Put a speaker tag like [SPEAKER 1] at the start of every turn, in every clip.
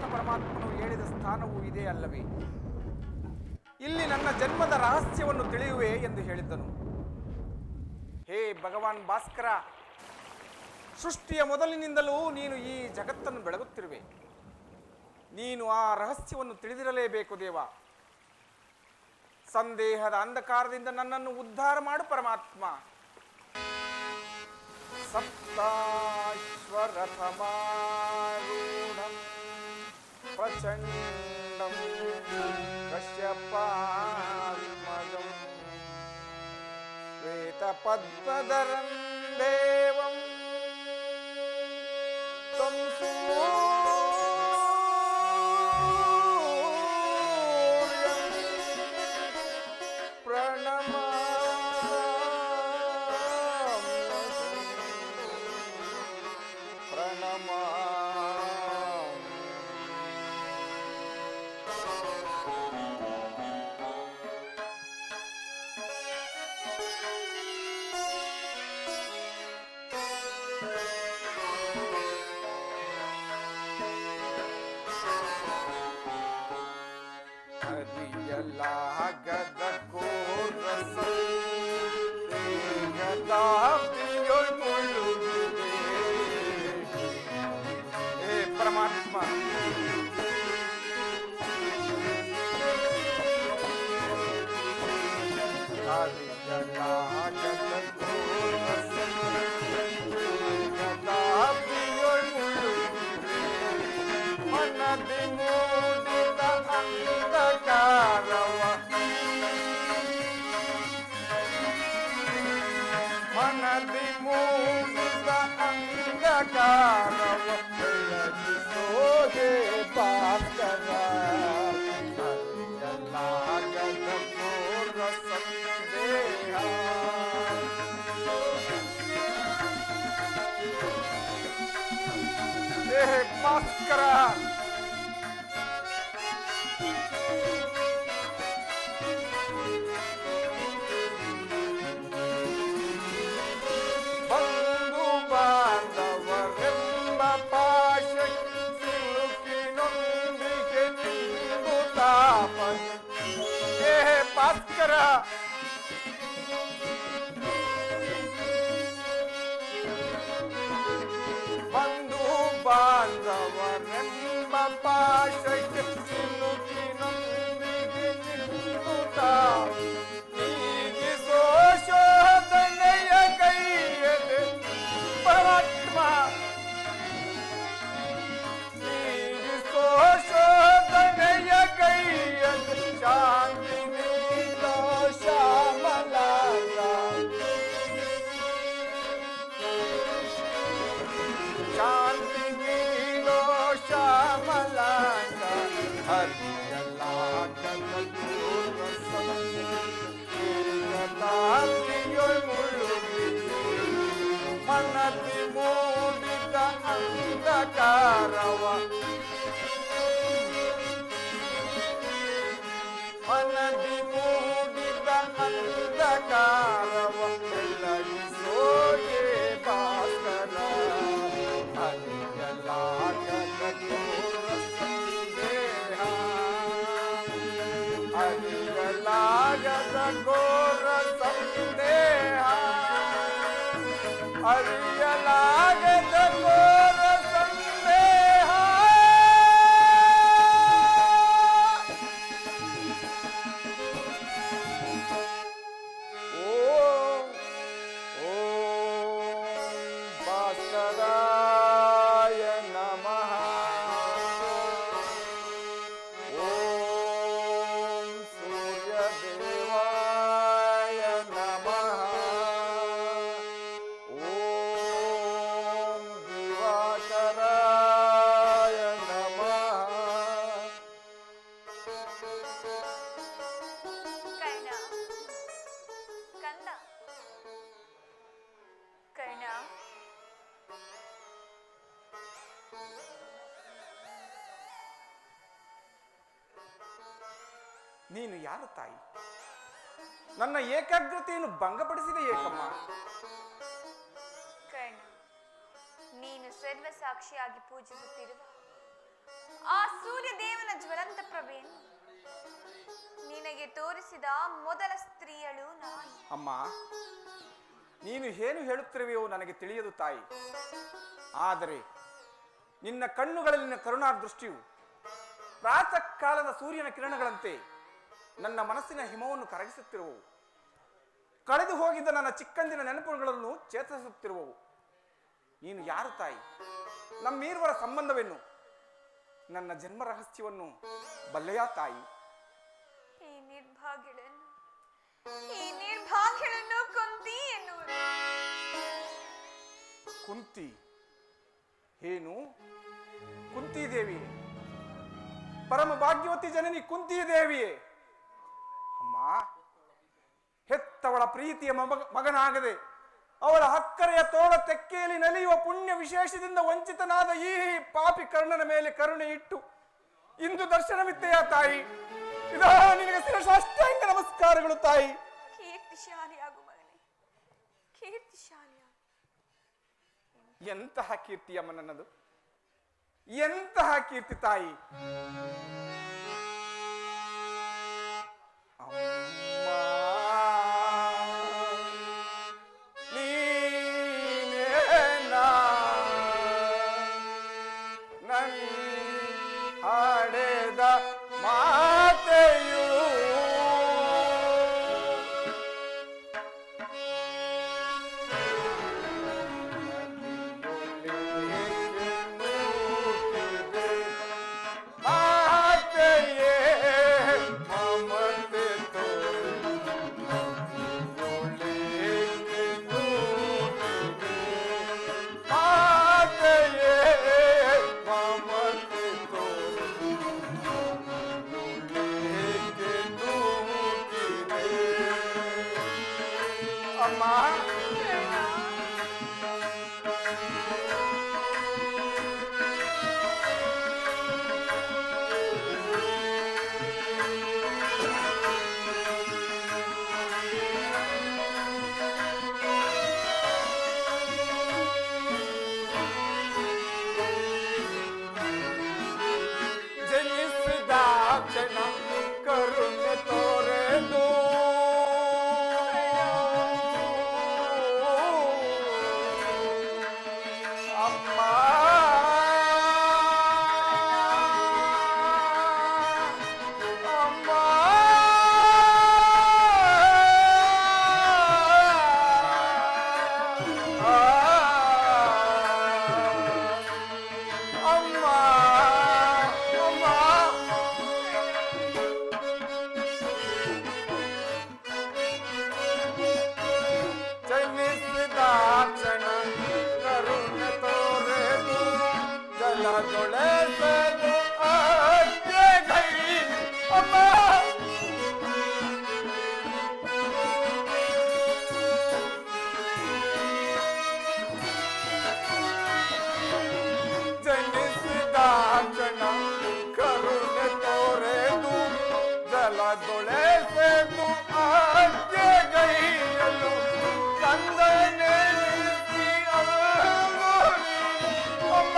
[SPEAKER 1] ಕೃಷ್ಣ ಪರಮಾತ್ಮನು ಹೇಳಿದ ಸ್ಥಾನವೂ ಇದೆ ಅಲ್ಲವೇ? ಇಲ್ಲಿ ನನ್ನ ಜನ್ಮದ ರಹಸ್ಯವನ್ನು ತಿಳಿಯುವೆ ಎಂದು ಹೇಳಿದ್ದನು. ಹೇ ಭಗವಾನ್ ಭಾಸ್ಕರ, ಸೃಷ್ಟಿಯ ಮೊದಲಿನಿಂದಲೂ ನೀನು ಈ ಜಗತ್ತನ್ನು ಬೆಳಗುತ್ತಿರುವೆ. ನೀನು ಆ ರಹಸ್ಯವನ್ನು ತಿಳಿದಿರಲೇಬೇಕು ದೇವ. ಸಂದೇಹದ ಅಂಧಕಾರದಿಂದ ನನ್ನನ್ನು ಉದ್ಧಾರ ಮಾಡು ಪರಮಾತ್ಮ. ಸಪ್ತಾಶ್ವರಥಮಾರೂಢಂ ಪ್ರಚಂಡಂ ಕಶ್ಯಪಾತ್ಮಜಂ ಶ್ವೇತಪದ್ಮಧರಂ ದೇವಂ ತ್ವಂ ಪರಮಾತ್ಮ ಮನದಿ ಮೂಡಿದ ಅಂಧಕಾರವ ಮನದಿ ಮೂಡಿದ ಅಂಧಕಾರವ ಬೆಳಗಿಸೋದೆ ಭಾಸ್ಕರ. ಅರಿಯಲಾಗದ ಘೋರ ಸಂದೇಹ ಹೇ ಭಾಸ್ಕರ, ಬಂಧು ಬಾಂಧವರೆಂಬ ಪಾಶ ಸಿಲುಕಿನೊಂದಿಗೆ ನಿಂದು ತಾಪ. ಹೇ ಭಾಸ್ಕರ, ಬಂಧು ಬಾಂಧವರೆಂಬ ಪಾಶಕ್ಕೆ ಸಿಲುಕಿನೊಂದಿಗೆ ನಿಂದು ತಾಪ. ನೀಗಿಸೋ ಶೋಧನೆಯ ಕೈಯಲ್ಲಿ ಪರಮಾತ್ಮ, ನೀಗಿಸೋ ಶೋಧನೆಯ ಕೈಯಲ್ಲಿ ಶಾಂತಿ ನೀಡೋ ಶ್ಯಾಮಲಾಂಗ. ಶಾಂತಿ ನೀಡೋ ಶ್ಯಾಮಲಾಂಗ. ಹರಿಯಲಾಗದ ಘೋರ ಸಂದೇಹದಾದಿಯೊಳ್ ಮುಳುಗಿದೆ. ಮನದಿ ಮೂಡಿದ ಅಂಧಕಾರವ ಮನದಿ ಮೂಡಿದ ಅಂಧಕಾರವ ಬೆಳಗಿಸೋಗೆ ಭಾಸ್ಕರ. ಅರಿಯಲಾಗದ ಘೋರ ಸಂದೇಹ ಅರಿಯಲಾಗದ ಘೋರ ಸಂದೇಹ ಅರಿಯಲಾಗದ ಘೋರ ಸಂದೇಹ. ಓಂ ಓಂ ಭಾಸ್ಕರಾಯ ನಮಃ. ಓಂ ಸೂರ್ಯದೇವಾಯ ನಮಃ. ಓಂ ದಿವಾಕರಾಯ ನಮಃ.
[SPEAKER 2] ಕರ್ಣ, ಕಂದ, ಕರ್ಣ,
[SPEAKER 1] ನೀನು ಯಾರು ತಾಯಿ? ನನ್ನ ಏಕಾಗ್ರತೆಯನ್ನು ಭಂಗಪಡಿಸಿದ ಏಕಮ್ಮ.
[SPEAKER 2] ಕರ್ಣ, ನೀನು ಸರ್ವ ಸಾಕ್ಷಿಯಾಗಿ ಪೂಜಿಸುತ್ತಿರುವ ಆ ಸೂರ್ಯದೇವನ ಜ್ವಲಂತ ಪ್ರಭೆಯನ್ನು ನಿನಗೆ ತೋರಿಸಿದ ಮೊದಲ ಸ್ತ್ರೀಯಳು ನಾನು.
[SPEAKER 1] ಅಮ್ಮ, ನೀನು ಏನು ಹೇಳುತ್ತಿರುವೆಯೋ ನನಗೆ ತಿಳಿಯದು ತಾಯಿ. ಆದರೆ ನಿನ್ನ ಕಣ್ಣುಗಳಲ್ಲಿನ ಕರುಣಾ ದೃಷ್ಟಿಯು ಪ್ರಾತಃ ಕಾಲದ ಸೂರ್ಯನ ಕಿರಣಗಳಂತೆ ನನ್ನ ಮನಸ್ಸಿನ ಹಿಮವನ್ನು ಕರಗಿಸುತ್ತಿರುವವು. ಕಳೆದು ಹೋಗಿದ್ದ ನನ್ನ ಚಿಕ್ಕಂದಿನ ನೆನಪುಗಳನ್ನು ಚೇತರಿಸುತ್ತಿರುವವು. ನೀನು ಯಾರು ತಾಯಿ? ನಮ್ಮೀರುವರ ಸಂಬಂಧವೇನು? ನನ್ನ ಜನ್ಮ ರಹಸ್ಯವನ್ನು ಬಲ್ಲೆಯಾ ತಾಯಿ?
[SPEAKER 2] ಈ ನಿರ್ಭಾಗ್ಯಳನ್ನು ಕುಂತಿ ಎನ್ನುವರು.
[SPEAKER 1] ಕುಂತಿ? ಏನು ಕುಂತಿ ದೇವಿಯೇ? ಪರಮ ಭಾಗ್ಯವತಿ ಜನನಿ ಕುಂತಿ ದೇವಿಯೇ? ಅಮ್ಮ, ಹೆತ್ತವಳ ಪ್ರೀತಿಯ ಮಗನಾಗದೆ ಅವಳ ಅಕ್ಕರೆಯ ತೋಳ ತೆಕ್ಕೆಯಲ್ಲಿ ನಲಿಯುವ ಪುಣ್ಯ ವಿಶೇಷದಿಂದ ವಂಚಿತನಾದ ಈ ಪಾಪಿ ಕರ್ಣನ ಮೇಲೆ ಕರುಣೆ ಇಟ್ಟು ಇಂದು ದರ್ಶನವಿತ್ತೆಯ ತಾಯಿ. ಇದಾ ನಿನಗೆ ಶಿರಸಾಷ್ಟಾಂಗ ನಮಸ್ಕಾರಗಳು ತಾಯಿ.
[SPEAKER 2] ಕೀರ್ತಿಶಾಲಿಯಾಗು ಮಗನೇ, ಕೀರ್ತಿಶಾಲಿಯಾಗು.
[SPEAKER 1] ಎಂತಹ ಕೀರ್ತಿಯಮ್ಮ ನನ್ನದು, ಎಂತಹ ಕೀರ್ತಿ ತಾಯಿ. ಹಾಡೆದ ಮಾತೆಯು ಮಾತೆಯೇ ಮಮತೆ ಮಾತೆಯೇ ಮಮತೆ ಅಮ್ಮ. ಜನಿಸಿದ ಕ್ಷಣ ಕರುಣೆ ತೋರೆದು ಅಮ್ಮ, ಅಮ್ಮ, ಅಮ್ಮ, ಅಮ್ಮ. ಜನಿಸಿದ ಕ್ಷಣ ಕರುಣೆ ತೋರೆದು ಜಲದೊಳೆಸಲು ಆಜ್ಞೆಗೈ ಅಮ್ಮ. ಜನಿಸಿದ ಕ್ಷಣ ಕರುಣೆ ತೋರೆದು ಜಲದೊಳೆಸಲು ಆಜ್ಞೆಗೈಯಲು ಕಂದನೆ ಅಮ್ಮ.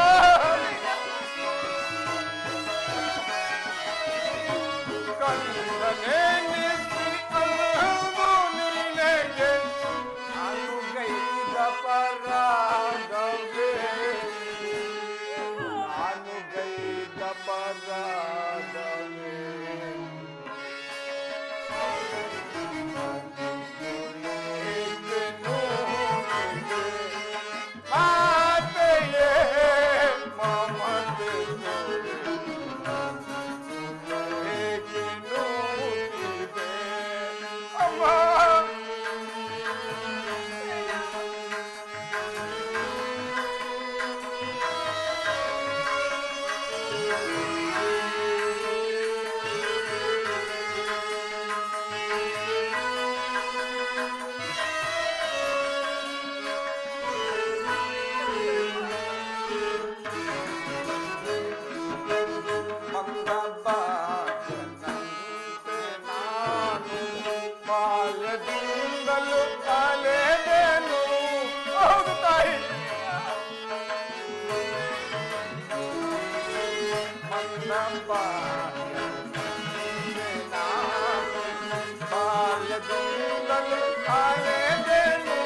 [SPEAKER 1] ಬಾಲ್ಯದಿಂದಲೂ ಕಾಣೆದೆನು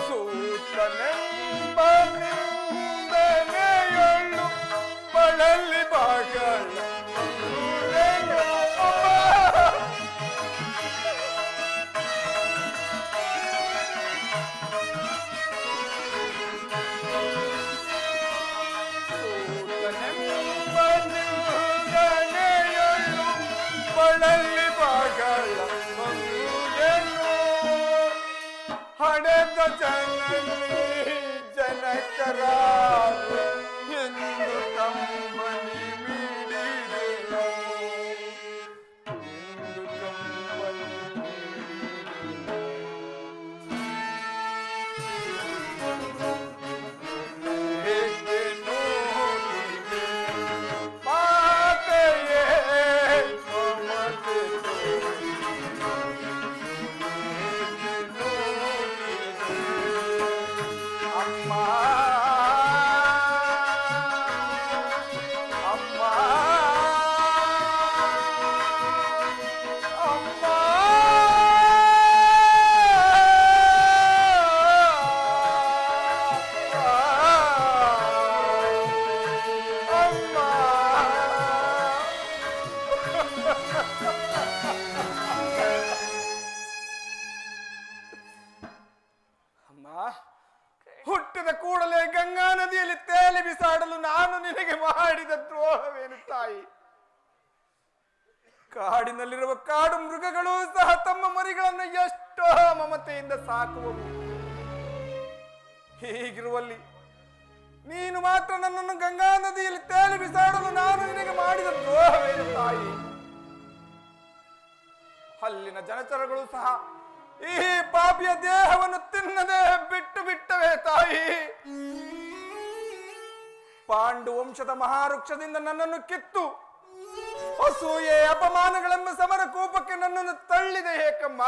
[SPEAKER 1] ಸೂತನೆಂಬ ನಿಂದನೆಯೊಳ್ಳು ಬಳಲಿ ಬಾಗಳ ಹಡೆದ ಜನನಿ ಜನಕರಾರು ಎಂದು ಕಂಬನಿ ಮಿಡಿದೆನು ಎಂದು ಕಂಬನಿ ಹೇಗೆ ನೋಡಿದೆ ಮಾತೆಯೇ ಮಮತೆ ಹುಟ್ಟಿದ ಕೂಡಲೇ ಗಂಗಾ ನದಿಯಲ್ಲಿ ತೇಲಿ ಬಿಸಾಡಲು ನಾನು ನಿನಗೆ ಮಾಡಿದ ದ್ರೋಹವೇನು ತಾಯಿ? ಕಾಡಿನಲ್ಲಿರುವ ಕಾಡು ಮೃಗಗಳು ಸಹ ತಮ್ಮ ಮರಿಗಳನ್ನು ಎಷ್ಟೋ ಮಮತೆಯಿಂದ ಸಾಕುವವು. ಹೀಗಿರುವಲ್ಲಿ ನೀನು ಮಾತ್ರ ನನ್ನನ್ನು ಗಂಗಾ ನದಿಯಲ್ಲಿ ತೇಲಿ ಬಿಸಾಡಲು ನಾನು ನಿನಗೆ ಮಾಡಿದ ದ್ರೋಹವೇನು ತಾಯಿ? ಅಲ್ಲಿನ ಜನಚರಗಳು ಸಹ ಈ ಪಾಪಿಯ ದೇಹವನ್ನು ತಿನ್ನದೆ ಬಿಟ್ಟು ಬಿಟ್ಟವೇ ತಾಯಿ. ಪಾಂಡು ವಂಶದ ಮಹಾವೃಕ್ಷದಿಂದ ನನ್ನನ್ನು ಕಿತ್ತು ಅಸೂಯೆ ಅಪಮಾನಗಳೆಂಬ ಸಮರ ಕೂಪಕ್ಕೆ ನನ್ನನ್ನು ತಳ್ಳಿದೆ ಏಕಮ್ಮ.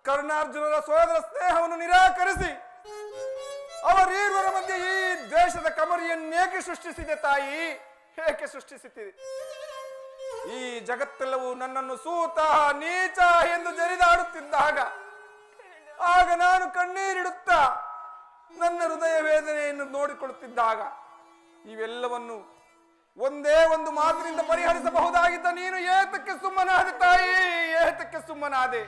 [SPEAKER 1] ಕರ್ಣಾರ್ಜುನರ ಸೋದರ ಸ್ನೇಹವನ್ನು ನಿರಾಕರಿಸಿ ಅವರೀರ್ವರ ಮಧ್ಯೆ ಈ ದ್ವೇಷದ ಕಮರಿಯನ್ನೇಕೆ ಸೃಷ್ಟಿಸಿದೆ ತಾಯಿ? ಹೇಗೆ ಸೃಷ್ಟಿಸುತ್ತಿದೆ? ಈ ಜಗತ್ತೆಲ್ಲವೂ ನನ್ನನ್ನು ಸೂತ ನೀಚ ಎಂದು ಜರಿದಾಡುತ್ತಿದ್ದಾಗ ಆಗ ನಾನು ಕಣ್ಣೀರಿಡುತ್ತಾ ನನ್ನ ಹೃದಯ ವೇದನೆಯನ್ನು ನೋಡಿಕೊಳ್ಳುತ್ತಿದ್ದಾಗ ಇವೆಲ್ಲವನ್ನು ಒಂದೇ ಒಂದು ಮಾತಿನಿಂದ ಪರಿಹರಿಸಬಹುದಾಗಿದ್ದ ನೀನು ಏತಕ್ಕೆ ಸುಮ್ಮನಾದೆ ತಾಯಿ? ಏತಕ್ಕೆ ಸುಮ್ಮನಾದೆ?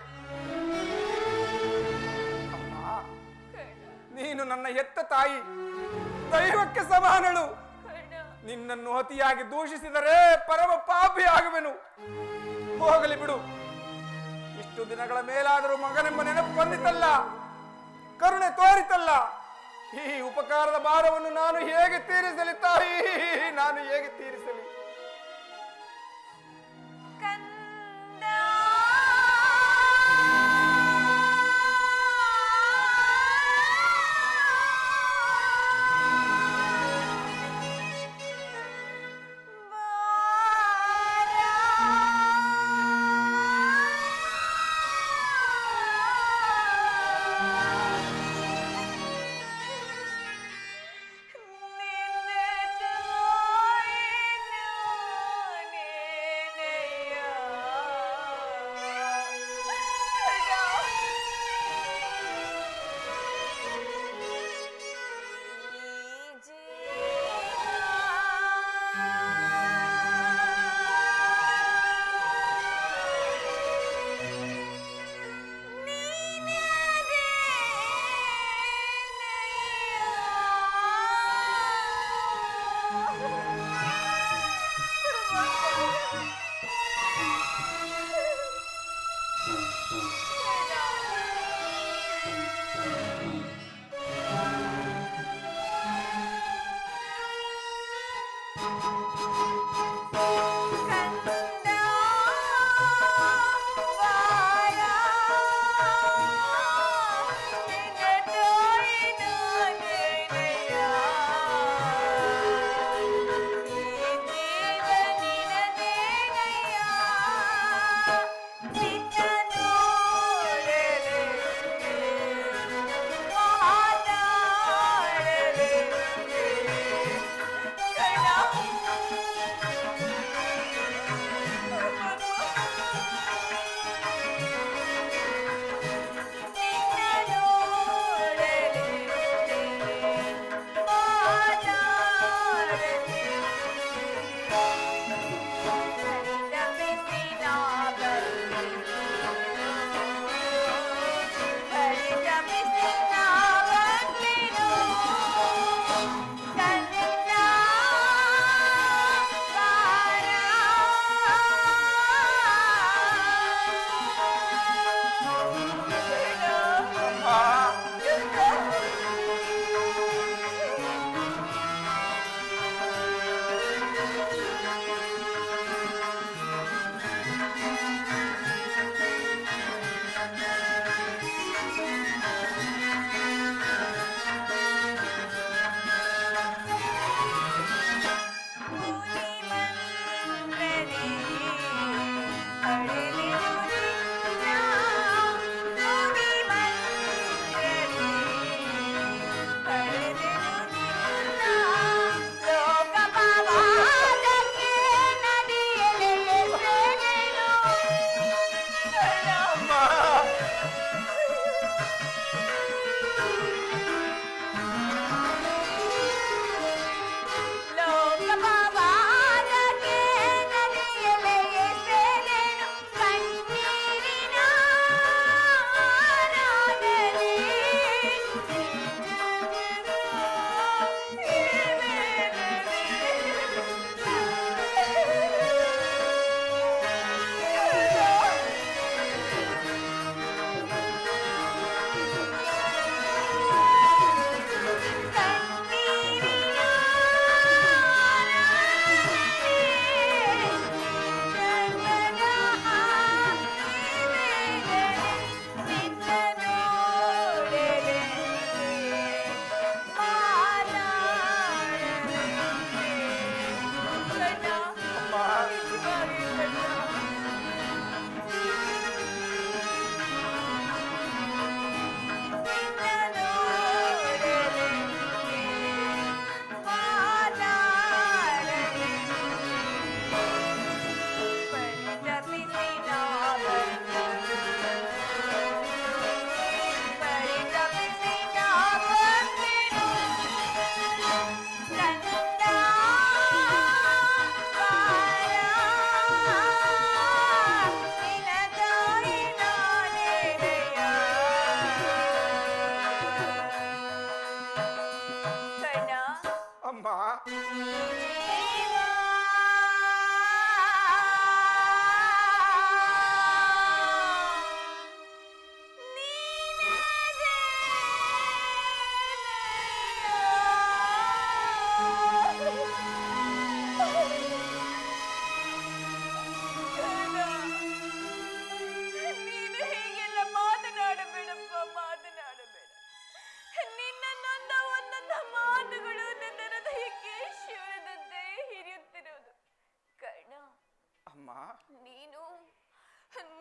[SPEAKER 1] ನೀನು ನನ್ನ ಹೆತ್ತ ತಾಯಿ, ದೈವಕ್ಕೆ ಸಮಾನಳು. ನಿನ್ನನ್ನು ಅತಿಯಾಗಿ ದೂಷಿಸಿದರೆ ಪರಮ ಪಾಪಿ ಆಗುವೆನು. ಹೋಗಲಿ ಬಿಡು. ಇಷ್ಟು ದಿನಗಳ ಮೇಲಾದರೂ ಮಗನೆಂಬ ನೆನಪು ಬಂದಿತಲ್ಲ, ಕರುಣೆ ತೋರಿತಲ್ಲ. ಈ ಉಪಕಾರದ ಭಾರವನ್ನು ನಾನು ಹೇಗೆ ತೀರಿಸಲಿ ತಾಯಿ? ನಾನು ಹೇಗೆ ತೀರಿಸಲಿ?
[SPEAKER 2] ನಿನ್ನ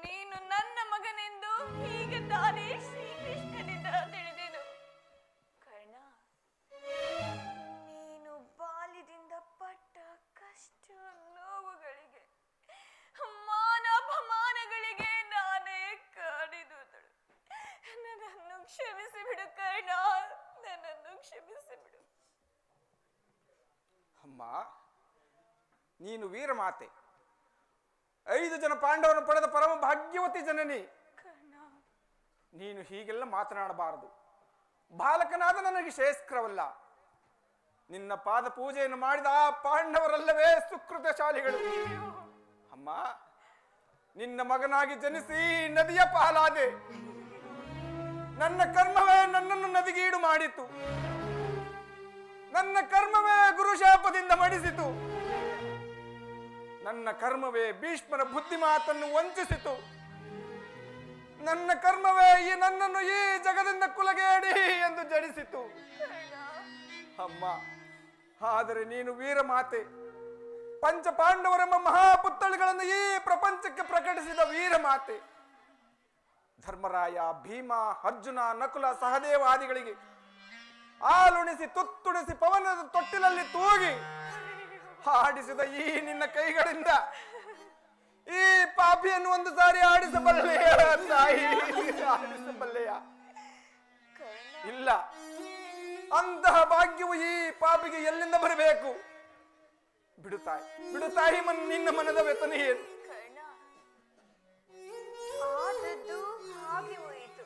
[SPEAKER 2] ನೀನು ನನ್ನ ಮಗನೆಂದು ಹೀಗೆ ತಾನೇ ಶ್ರೀಕೃಷ್ಣನಿಂದ ತಿಳಿದೆನು. ಕರ್ಣ, ನೀನು ಬಾಲ್ಯದಿಂದ ಪಟ್ಟ ಕಷ್ಟ ನೋವುಗಳಿಗೆ, ಮಾನಪಮಾನಗಳಿಗೆ ನಾನೇ ಕಾಡಿದುದಳು. ನನ್ನನ್ನು ಕ್ಷಮಿಸಿ ಬಿಡು ಕರ್ಣ, ನನ್ನನ್ನು ಕ್ಷಮಿಸಿ ಬಿಡು.
[SPEAKER 1] ಅಮ್ಮ, ನೀನು ವೀರಮಾತೆ, 5 ಜನ ಪಾಂಡವರನ್ನು ಪಡೆದ ಪರಮ ಭಾಗ್ಯವತಿ ಜನನಿ. ನೀನು ಹೀಗೆಲ್ಲ ಮಾತನಾಡಬಾರದು. ಬಾಲಕನಾದ ನನಗೆ ಶ್ರೇಷ್ಠವಲ್ಲ. ನಿನ್ನ ಪಾದ ಪೂಜೆಯನ್ನು ಮಾಡಿದ ಆ ಪಾಂಡವರಲ್ಲವೇ ಸುಕೃತಶಾಲಿಗಳು. ಅಮ್ಮ, ನಿನ್ನ ಮಗನಾಗಿ ಜನಿಸಿ ನದಿಯ ಪಾಲಾದೆ. ನನ್ನ ಕರ್ಮವೇ ನನ್ನನ್ನು ನದಿಗೀಡು ಮಾಡಿತು. ನನ್ನ ಕರ್ಮವೇ ಗುರುಶಾಪದಿಂದ ಮಡಿಸಿತು. ನನ್ನ ಕರ್ಮವೇ ಭೀಷ್ಮರ ಬುದ್ಧಿ ಮಾತನ್ನು ವಂಚಿಸಿತು. ನನ್ನ ಕರ್ಮವೇ ನನ್ನನ್ನು ಈ ಜಗದಿಂದ ಕುಲಗೇಡಿ ಎಂದು ಜಡಿಸಿತು. ಅಮ್ಮ, ಆದರೆ ನೀನು ವೀರಮಾತೆ, ಪಂಚ ಪಾಂಡವರೆಂಬ ಮಹಾಪುತ್ಥಳಿಗಳನ್ನು ಈ ಪ್ರಪಂಚಕ್ಕೆ ಪ್ರಕಟಿಸಿದ ವೀರಮಾತೆ. ಧರ್ಮರಾಯ, ಭೀಮ, ಅರ್ಜುನ, ನಕುಲ, ಸಹದೇವಾದಿಗಳಿಗೆ ಹಾಲುಣಿಸಿ ತುತ್ತುಣಿಸಿ ಪವನದ ತೊಟ್ಟಿಲಲ್ಲಿ ತೂಗಿ ಆಡಿಸಿದ ಈ ನಿನ್ನ ಕೈಗಳಿಂದ ಈ ಪಾಪಿಯನ್ನು ಒಂದು ಸಾರಿ ಆಡಿಸಬಲ್ಲೆಯ ತಾಯಿ? ಆಡಿಸಬಲ್ಲೆಯ? ಇಲ್ಲ. ಅಂತಹ ಭಾಗ್ಯವು ಈ ಪಾಪಿಗೆ ಎಲ್ಲಿಂದ ಬರಬೇಕು? ಬಿಡುತ್ತಾಯಿ, ಬಿಡುತ್ತಾಯಿ. ನಿನ್ನ ಮನದ ವೇತನ ಏನು?
[SPEAKER 2] ಆದದ್ದು ಹಾಗೆ ಹೋಯಿತು,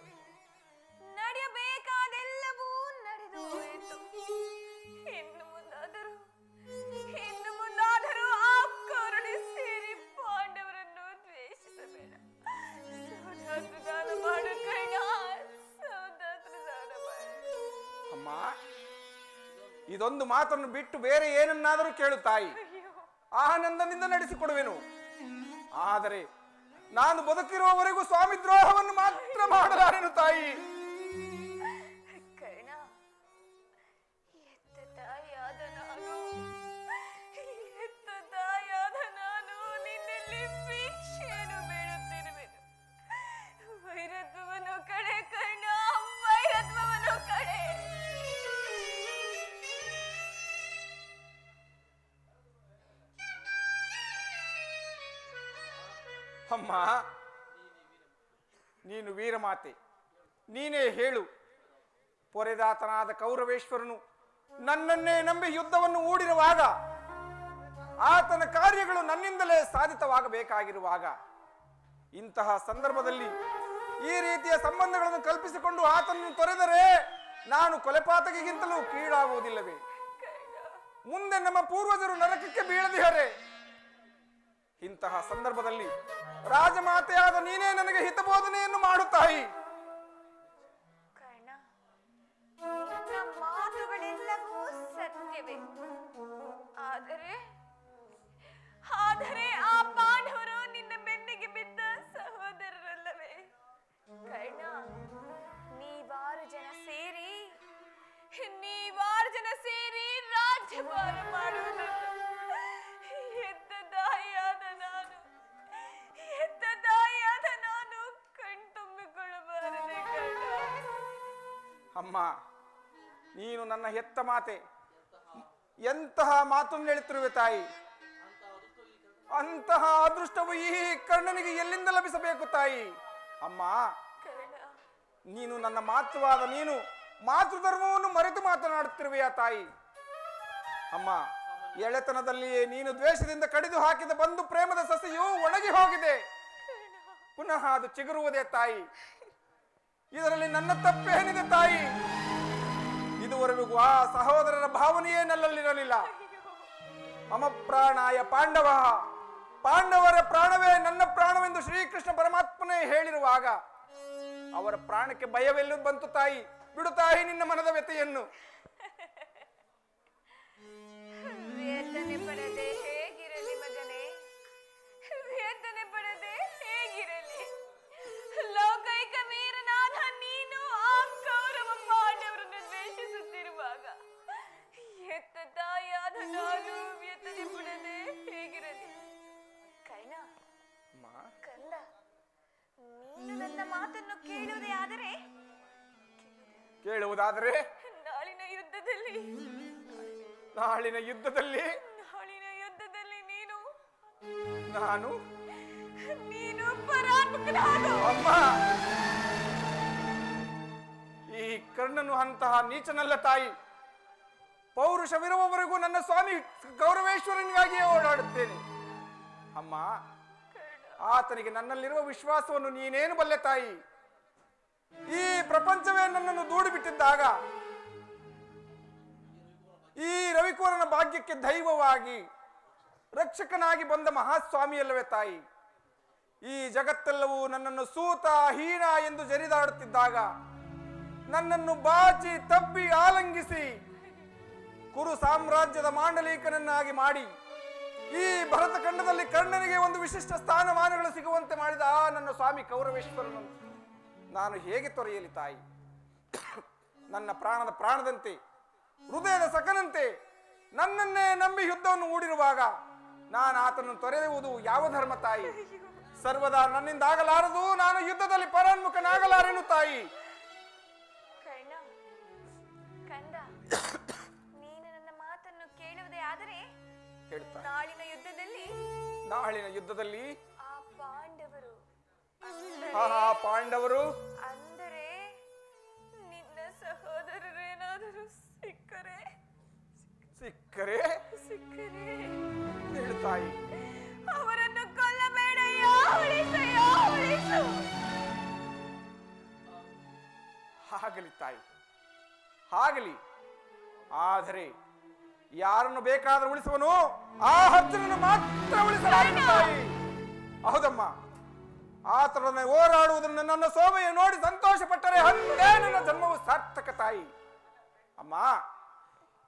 [SPEAKER 2] ನಡೆಯಬೇಕಾದೆಲ್ಲವೂ ನಡೆದು ಹೋಯಿತು. ಇನ್ನು ಮುಂದಾದರೂ ಆ ಕರುಣೆ ಸೇರಿ ಪಾಂಡವರನ್ನು ದ್ವೇಷಿಸಬೇಡ. ಸೌದಾತೃದಾನ ಮಾಡು ಕರ್ಣ, ಸೌದಾತೃದಾನ ಮಾಡು.
[SPEAKER 1] ಅಮ್ಮ, ಇದೊಂದು ಮಾತನ್ನು ಬಿಟ್ಟು ಬೇರೆ ಏನನ್ನಾದರೂ ಕೇಳು ತಾಯಿ, ಆನಂದದಿಂದ ನಡೆಸಿಕೊಡುವೆನು. ಆದರೆ ನಾನು ಬದುಕಿರುವವರೆಗೂ ಸ್ವಾಮಿ ದ್ರೋಹವನ್ನು ಮಾತ್ರ ಮಾಡಲಾರೆನು ತಾಯಿ.
[SPEAKER 2] ಕರ್ಣ, ಎತ್ತ ತಾಯಿಯಾದ ನಾನು ನಿನ್ನಲ್ಲಿ ಭಿಕ್ಷೆಯನ್ನು ಬೇಡುತ್ತಿರುವೆನು. ವೈರತ್ವವನ್ನು ಕಡೆ ಕರ್ಣ, ವೈರತ್ವವನ್ನು ಕಡೆ.
[SPEAKER 1] ಅಮ್ಮ, ನೀನು ವೀರಮಾತೆ, ನೀನೇ ಹೇಳು. ಪೊರೆದಾತನಾದ ಕೌರವೇಶ್ವರನು ನನ್ನನ್ನೇ ನಂಬಿ ಯುದ್ಧವನ್ನು ಹೂಡಿರುವಾಗ, ಆತನ ಕಾರ್ಯಗಳು ನನ್ನಿಂದಲೇ ಸಾಧಿತವಾಗಬೇಕಾಗಿರುವಾಗ, ಇಂತಹ ಸಂದರ್ಭದಲ್ಲಿ ಈ ರೀತಿಯ ಸಂಬಂಧಗಳನ್ನು ಕಲ್ಪಿಸಿಕೊಂಡು ಆತನನ್ನು ತೊರೆದರೆ ನಾನು ಕೊಲೆಪಾತಕಿಗಿಂತಲೂ ಕೀಳಾಗುವುದಿಲ್ಲವೇ? ಮುಂದೆ ನಮ್ಮ ಪೂರ್ವಜರು ನರಕಕ್ಕೆ ಬೀಳದಿಹರೆ. ಇಂತಹ ಸಂದರ್ಭದಲ್ಲಿ ರಾಜಮಾತೆಯಾದ ನೀನೇ ನನಗೆ ಹಿತಬೋಧನೆಯನ್ನು ಮಾಡುತ್ತಾಯಿ.
[SPEAKER 2] ಕರ್ಣ, ನಿನ್ನ ಮಾತುಗಳೆಲ್ಲವೂ ಸತ್ಯವೇ. ಆದರೆ ಆ ಪಾಂಡವರು ನಿನ್ನ ಬೆನ್ನಿಗೆ ಬಿದ್ದ ಸಹೋದರರಲ್ಲವೇ? ಕರ್ಣ, ನೀವಾರು ಜನ ಸೇರಿ ರಾಜ್ಯಭಾರ ಮಾಡುವುದನ್ನು ಹೆತ್ತ ತಾಯಿಯಾದ ನಾನು ಕಣ್ತುಂಬಿಕೊಳ್ಳಬಾರದೆ ಕರ್ಣ.
[SPEAKER 1] ಅಮ್ಮ, ನೀನು ನನ್ನ ಹೆತ್ತ ಮಾತೆ. ಎಂತಹ ಮಾತನ್ನು ಹೇಳುತ್ತಿರುವೆ ತಾಯಿ? ಅಂತಹ ಅದೃಷ್ಟವು ಈ ಕರ್ಣನಿಗೆ ಎಲ್ಲಿಂದ ಲಭಿಸಬೇಕು ತಾಯಿ? ಅಮ್ಮ, ನೀನು ನನ್ನ ಮಾತೃವಾದ ನೀನು ಮಾತೃಧರ್ಮವನ್ನು ಮರೆತು ಮಾತನಾಡುತ್ತಿರುವೆಯಾ ತಾಯಿ? ಅಮ್ಮ, ಎಳೆತನದಲ್ಲಿಯೇ ನೀನು ದ್ವೇಷದಿಂದ ಕಡಿದು ಹಾಕಿದ ಬಂಧು ಪ್ರೇಮದ ಸಸಿಯು ಒಣಗಿ ಹೋಗಿದೆ. ಪುನಃ ಅದು ಚಿಗುರುವುದೇ ತಾಯಿ? ಇದರಲ್ಲಿ ನನ್ನ ತಪ್ಪೇನಿದೆ ತಾಯಿ? ಇದುವರೆಗೂ ಆ ಸಹೋದರರ ಭಾವನೆಯೇ ನನ್ನಲ್ಲಿರಲಿಲ್ಲ. ಮಮ ಪ್ರಾಣಾಯ ಪಾಂಡವ, ಪಾಂಡವರ ಪ್ರಾಣವೇ ನನ್ನ ಪ್ರಾಣವೆಂದು ಶ್ರೀಕೃಷ್ಣ ಪರಮಾತ್ಮನೇ ಹೇಳಿರುವಾಗ ಅವರ ಪ್ರಾಣಕ್ಕೆ ಭಯವೆಲ್ಲೂ ಬಂತು ತಾಯಿ? ಬಿಡು ತಾಯಿ ನಿನ್ನ ಮನದ ವ್ಯತೆಯನ್ನು.
[SPEAKER 2] ವೇದನೆ ಪಡದೆ ಹೇಗಿರಲಿ ಮಗನೇ, ವೇದನೆ ಪಡದೆ ಹೇಗಿರಲಿ. ಲೋಕೈಕ ವೀರನಾದ ನೀನು ಆ ಕೌರವ ಪಾಂಡವರನ್ನು ದ್ವೇಷಿಸುತ್ತಿರುವಾಗ ಎತ್ತ ತಾಯಿಯಾದ ನಾನು ವೇದನೆ ಪಡದೆ ಹೇಗಿರಲಿ. ಕರ್ಣ, ಕಂದ, ನೀನು ನನ್ನ ಮಾತನ್ನು ಕೇಳುವುದಾದರೆ
[SPEAKER 1] ನಾಳಿನ ಯುದ್ಧದಲ್ಲಿ ನೀನು ಪರಾತ್ಮಕನಾಗು. ಅಮ್ಮ, ಈ ಕರ್ಣನು ಅಂತಹ ನೀಚನಲ್ಲ ತಾಯಿ. ಪೌರುಷವಿರುವವರೆಗೂ ನನ್ನ ಸ್ವಾಮಿ ಗೌರವೇಶ್ವರನಿಗಾಗಿಯೇ ಓಡಾಡುತ್ತೇನೆ. ಅಮ್ಮ, ಆತನಿಗೆ ನನ್ನಲ್ಲಿರುವ ವಿಶ್ವಾಸವನ್ನು ನೀನೇನು ಬಲ್ಲೆ ತಾಯಿ? ಈ ಪ್ರಪಂಚವೇ ನನ್ನನ್ನು ದೂಡಿ ಬಿಟ್ಟಿದ್ದಾಗ ಈ ರವಿಕುವರನ ಭಾಗ್ಯಕ್ಕೆ ದೈವವಾಗಿ ರಕ್ಷಕನಾಗಿ ಬಂದ ಮಹಾಸ್ವಾಮಿಯಲ್ಲವೇ ತಾಯಿ? ಈ ಜಗತ್ತೆಲ್ಲವೂ ನನ್ನನ್ನು ಸೂತ ಹೀನ ಎಂದು ಜರಿದಾಡುತ್ತಿದ್ದಾಗ ನನ್ನನ್ನು ಬಾಚಿ ತಪ್ಪಿ ಆಲಂಗಿಸಿ ಕುರು ಸಾಮ್ರಾಜ್ಯದ ಮಾಂಡಲಿಕನನ್ನಾಗಿ ಮಾಡಿ ಈ ಭರತ ಖಂಡದಲ್ಲಿ ಕರ್ಣನಿಗೆ ಒಂದು ವಿಶಿಷ್ಟ ಸ್ಥಾನಮಾನಗಳು ಸಿಗುವಂತೆ ಮಾಡಿದ ಆ ನನ್ನ ಸ್ವಾಮಿ ಕೌರವೇಶ್ವರನು ನಾನು ಹೇಗೆ ತೊರೆಯಲಿ ತಾಯಿ? ನನ್ನ ಪ್ರಾಣದ ಪ್ರಾಣದಂತೆ, ಹೃದಯದ ಸಖನಂತೆ ನನ್ನನ್ನೇ ನಂಬಿ ಯುದ್ಧವನ್ನು ಹೂಡಿರುವಾಗ ನಾನು ಆತನನ್ನು ತೊರೆಯುವುದು ಯಾವ ಧರ್ಮ ತಾಯಿ? ಸರ್ವದಾ ನನ್ನಿಂದ ಆಗಲಾರದು. ನಾನು ಯುದ್ಧದಲ್ಲಿ ಪರಾನ್ಮುಖನಾಗಲಾರೆನು ತಾಯಿ.
[SPEAKER 2] ನೀನು ನನ್ನ ಮಾತನ್ನು ಕೇಳುವುದೇ ಆದರೆ
[SPEAKER 1] ನಾಳಿನ ಯುದ್ಧದಲ್ಲಿ
[SPEAKER 2] ಆ
[SPEAKER 1] ಪಾಂಡವರು
[SPEAKER 2] ಅಂದರೆ ನಿನ್ನ ಸಹೋದರರೇನಾದರೂ ಸಿಕ್ಕರೆ
[SPEAKER 1] ಹೇಳ್ತಾಯಿ,
[SPEAKER 2] ಅವರನ್ನು ಕೊಲ್ಲಬೇಡಯ್ಯ, ಉಳಿಸು.
[SPEAKER 1] ಆಗಲಿ ತಾಯಿ, ಆಗಲಿ. ಆದರೆ ಯಾರನ್ನು ಬೇಕಾದರೂ ಉಳಿಸುವನು, ಆ ಅರ್ಜುನನ್ನು ಮಾತ್ರ ಉಳಿಸಲಾರನು ತಾಯಿ. ಹೌದಮ್ಮ, ಆತನನ್ನು ಹೋರಾಡುವುದನ್ನು ನನ್ನ ಸೋಮೆಯ ನೋಡಿ ಸಂತೋಷ ಪಟ್ಟರೆ ಅಂದೇ ನನ್ನ ಜನ್ಮವು ಸಾರ್ಥಕ ತಾಯಿ. ಅಮ್ಮ,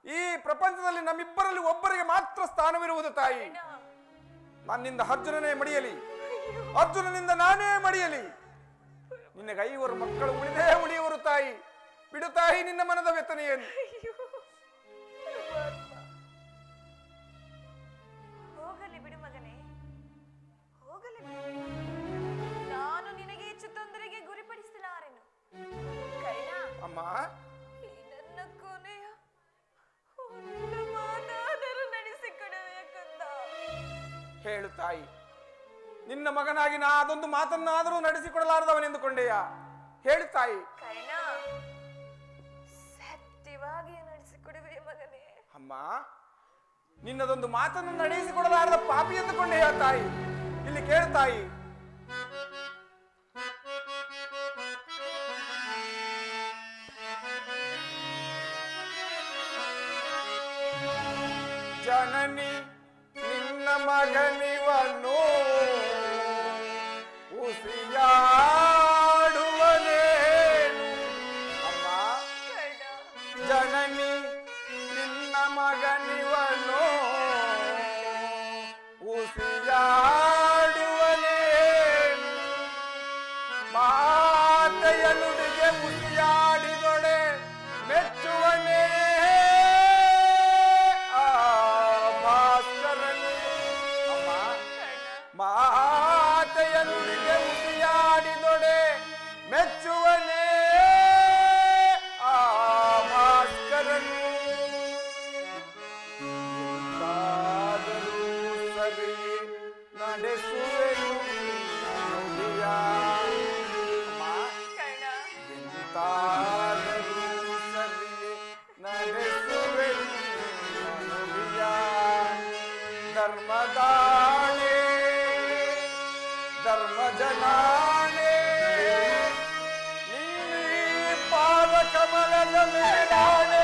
[SPEAKER 1] ಈ ಪ್ರಪಂಚದಲ್ಲಿ ನಮ್ಮಿಬ್ಬರಲ್ಲಿ ಒಬ್ಬರಿಗೆ ಮಾತ್ರ ಸ್ಥಾನವಿರುವುದು ತಾಯಿ. ನನ್ನಿಂದ ಅರ್ಜುನನೇ ಮಡಿಯಲಿ, ಅರ್ಜುನನಿಂದ ನಾನೇ ಮಡಿಯಲಿ. ನಿನಗೆ 5 ಮಕ್ಕಳು ಉಳಿಯುವರು ತಾಯಿ. ಬಿಡು ತಾಯಿ ನಿನ್ನ ಮನದ ವ್ಯತನೆಯನ್ನು.
[SPEAKER 2] ಹೋಗಲಿ ಬಿಡು ಮಗನೇ, ಹೋಗಲಿ ಬಿಡು. ನಾನು ನಿನಗೆ ಹೆಚ್ಚು ತೊಂದರೆಗೆ ಗುರಿಪಡಿಸಲಾರೆನು.
[SPEAKER 1] ಅಮ್ಮ,
[SPEAKER 2] ನನ್ನ ಕೊನೆಯ ಒಂದು ಮಾತಾದರೂ ನಡೆಸಿಕೊಡಬೇಕಂದ.
[SPEAKER 1] ಹೇಳು ತಾಯಿ, ನಿನ್ನ ಮಗನಾಗಿ ನಾ ಅದೊಂದು ಮಾತನ್ನಾದರೂ ನಡೆಸಿಕೊಡಲಾರದವನೆಂದುಕೊಂಡೆಯ? ಹೇಳು ತಾಯಿ.
[SPEAKER 2] ಸತ್ಯವಾಗಿ ನಡೆಸಿಕೊಡುವೆ ಮಗನೇ.
[SPEAKER 1] ಅಮ್ಮ, ನಿನ್ನದೊಂದು ಮಾತನ್ನು ನಡೆಸಿಕೊಡಲಾರದ ಪಾಪಿ ಎಂದುಕೊಂಡೆಯ ತಾಯಿ? ಇಲ್ಲಿ ಕೇಳು ತಾಯಿ. ಜನನಿ ನಿನ್ನ ಮಗನಿವನು ಉಸಿಯಾಡುವನೇನು? ಅಮ್ಮ, ಜನನಿ ನಿನ್ನ ಮಗನಿವನು ಉಸಿಯಾಡುವನೇನು? ಮಾತೆಯ ನುಡಿಗೆ ಉಸಿಯಾಡಿದೊಡೆ ಮೆಚ್ಚುವನೇ ಮಾತೆಯ ನುಡಿಗೆ ಉಸಿಯಾಡಿದೊಡೆ ಮೆಚ್ಚುವನೇ ಆ ಭಾಸ್ಕರನು. ಎಂತಾದರೂ ಸರಿ ನಡೆಸುವೆನು ನುಡಿಯ. ಎಂತಾದರೂ ಸರಿ ನಡೆಸುವೆನು ನುಡಿಯ. ಧರ್ಮದಾಣೆ ಧರ್ಮ ಜನಾಣೆ ನಿನ್ನಿ ಪಾದ ಕಮಲದ ಮೇಲಾಣೆ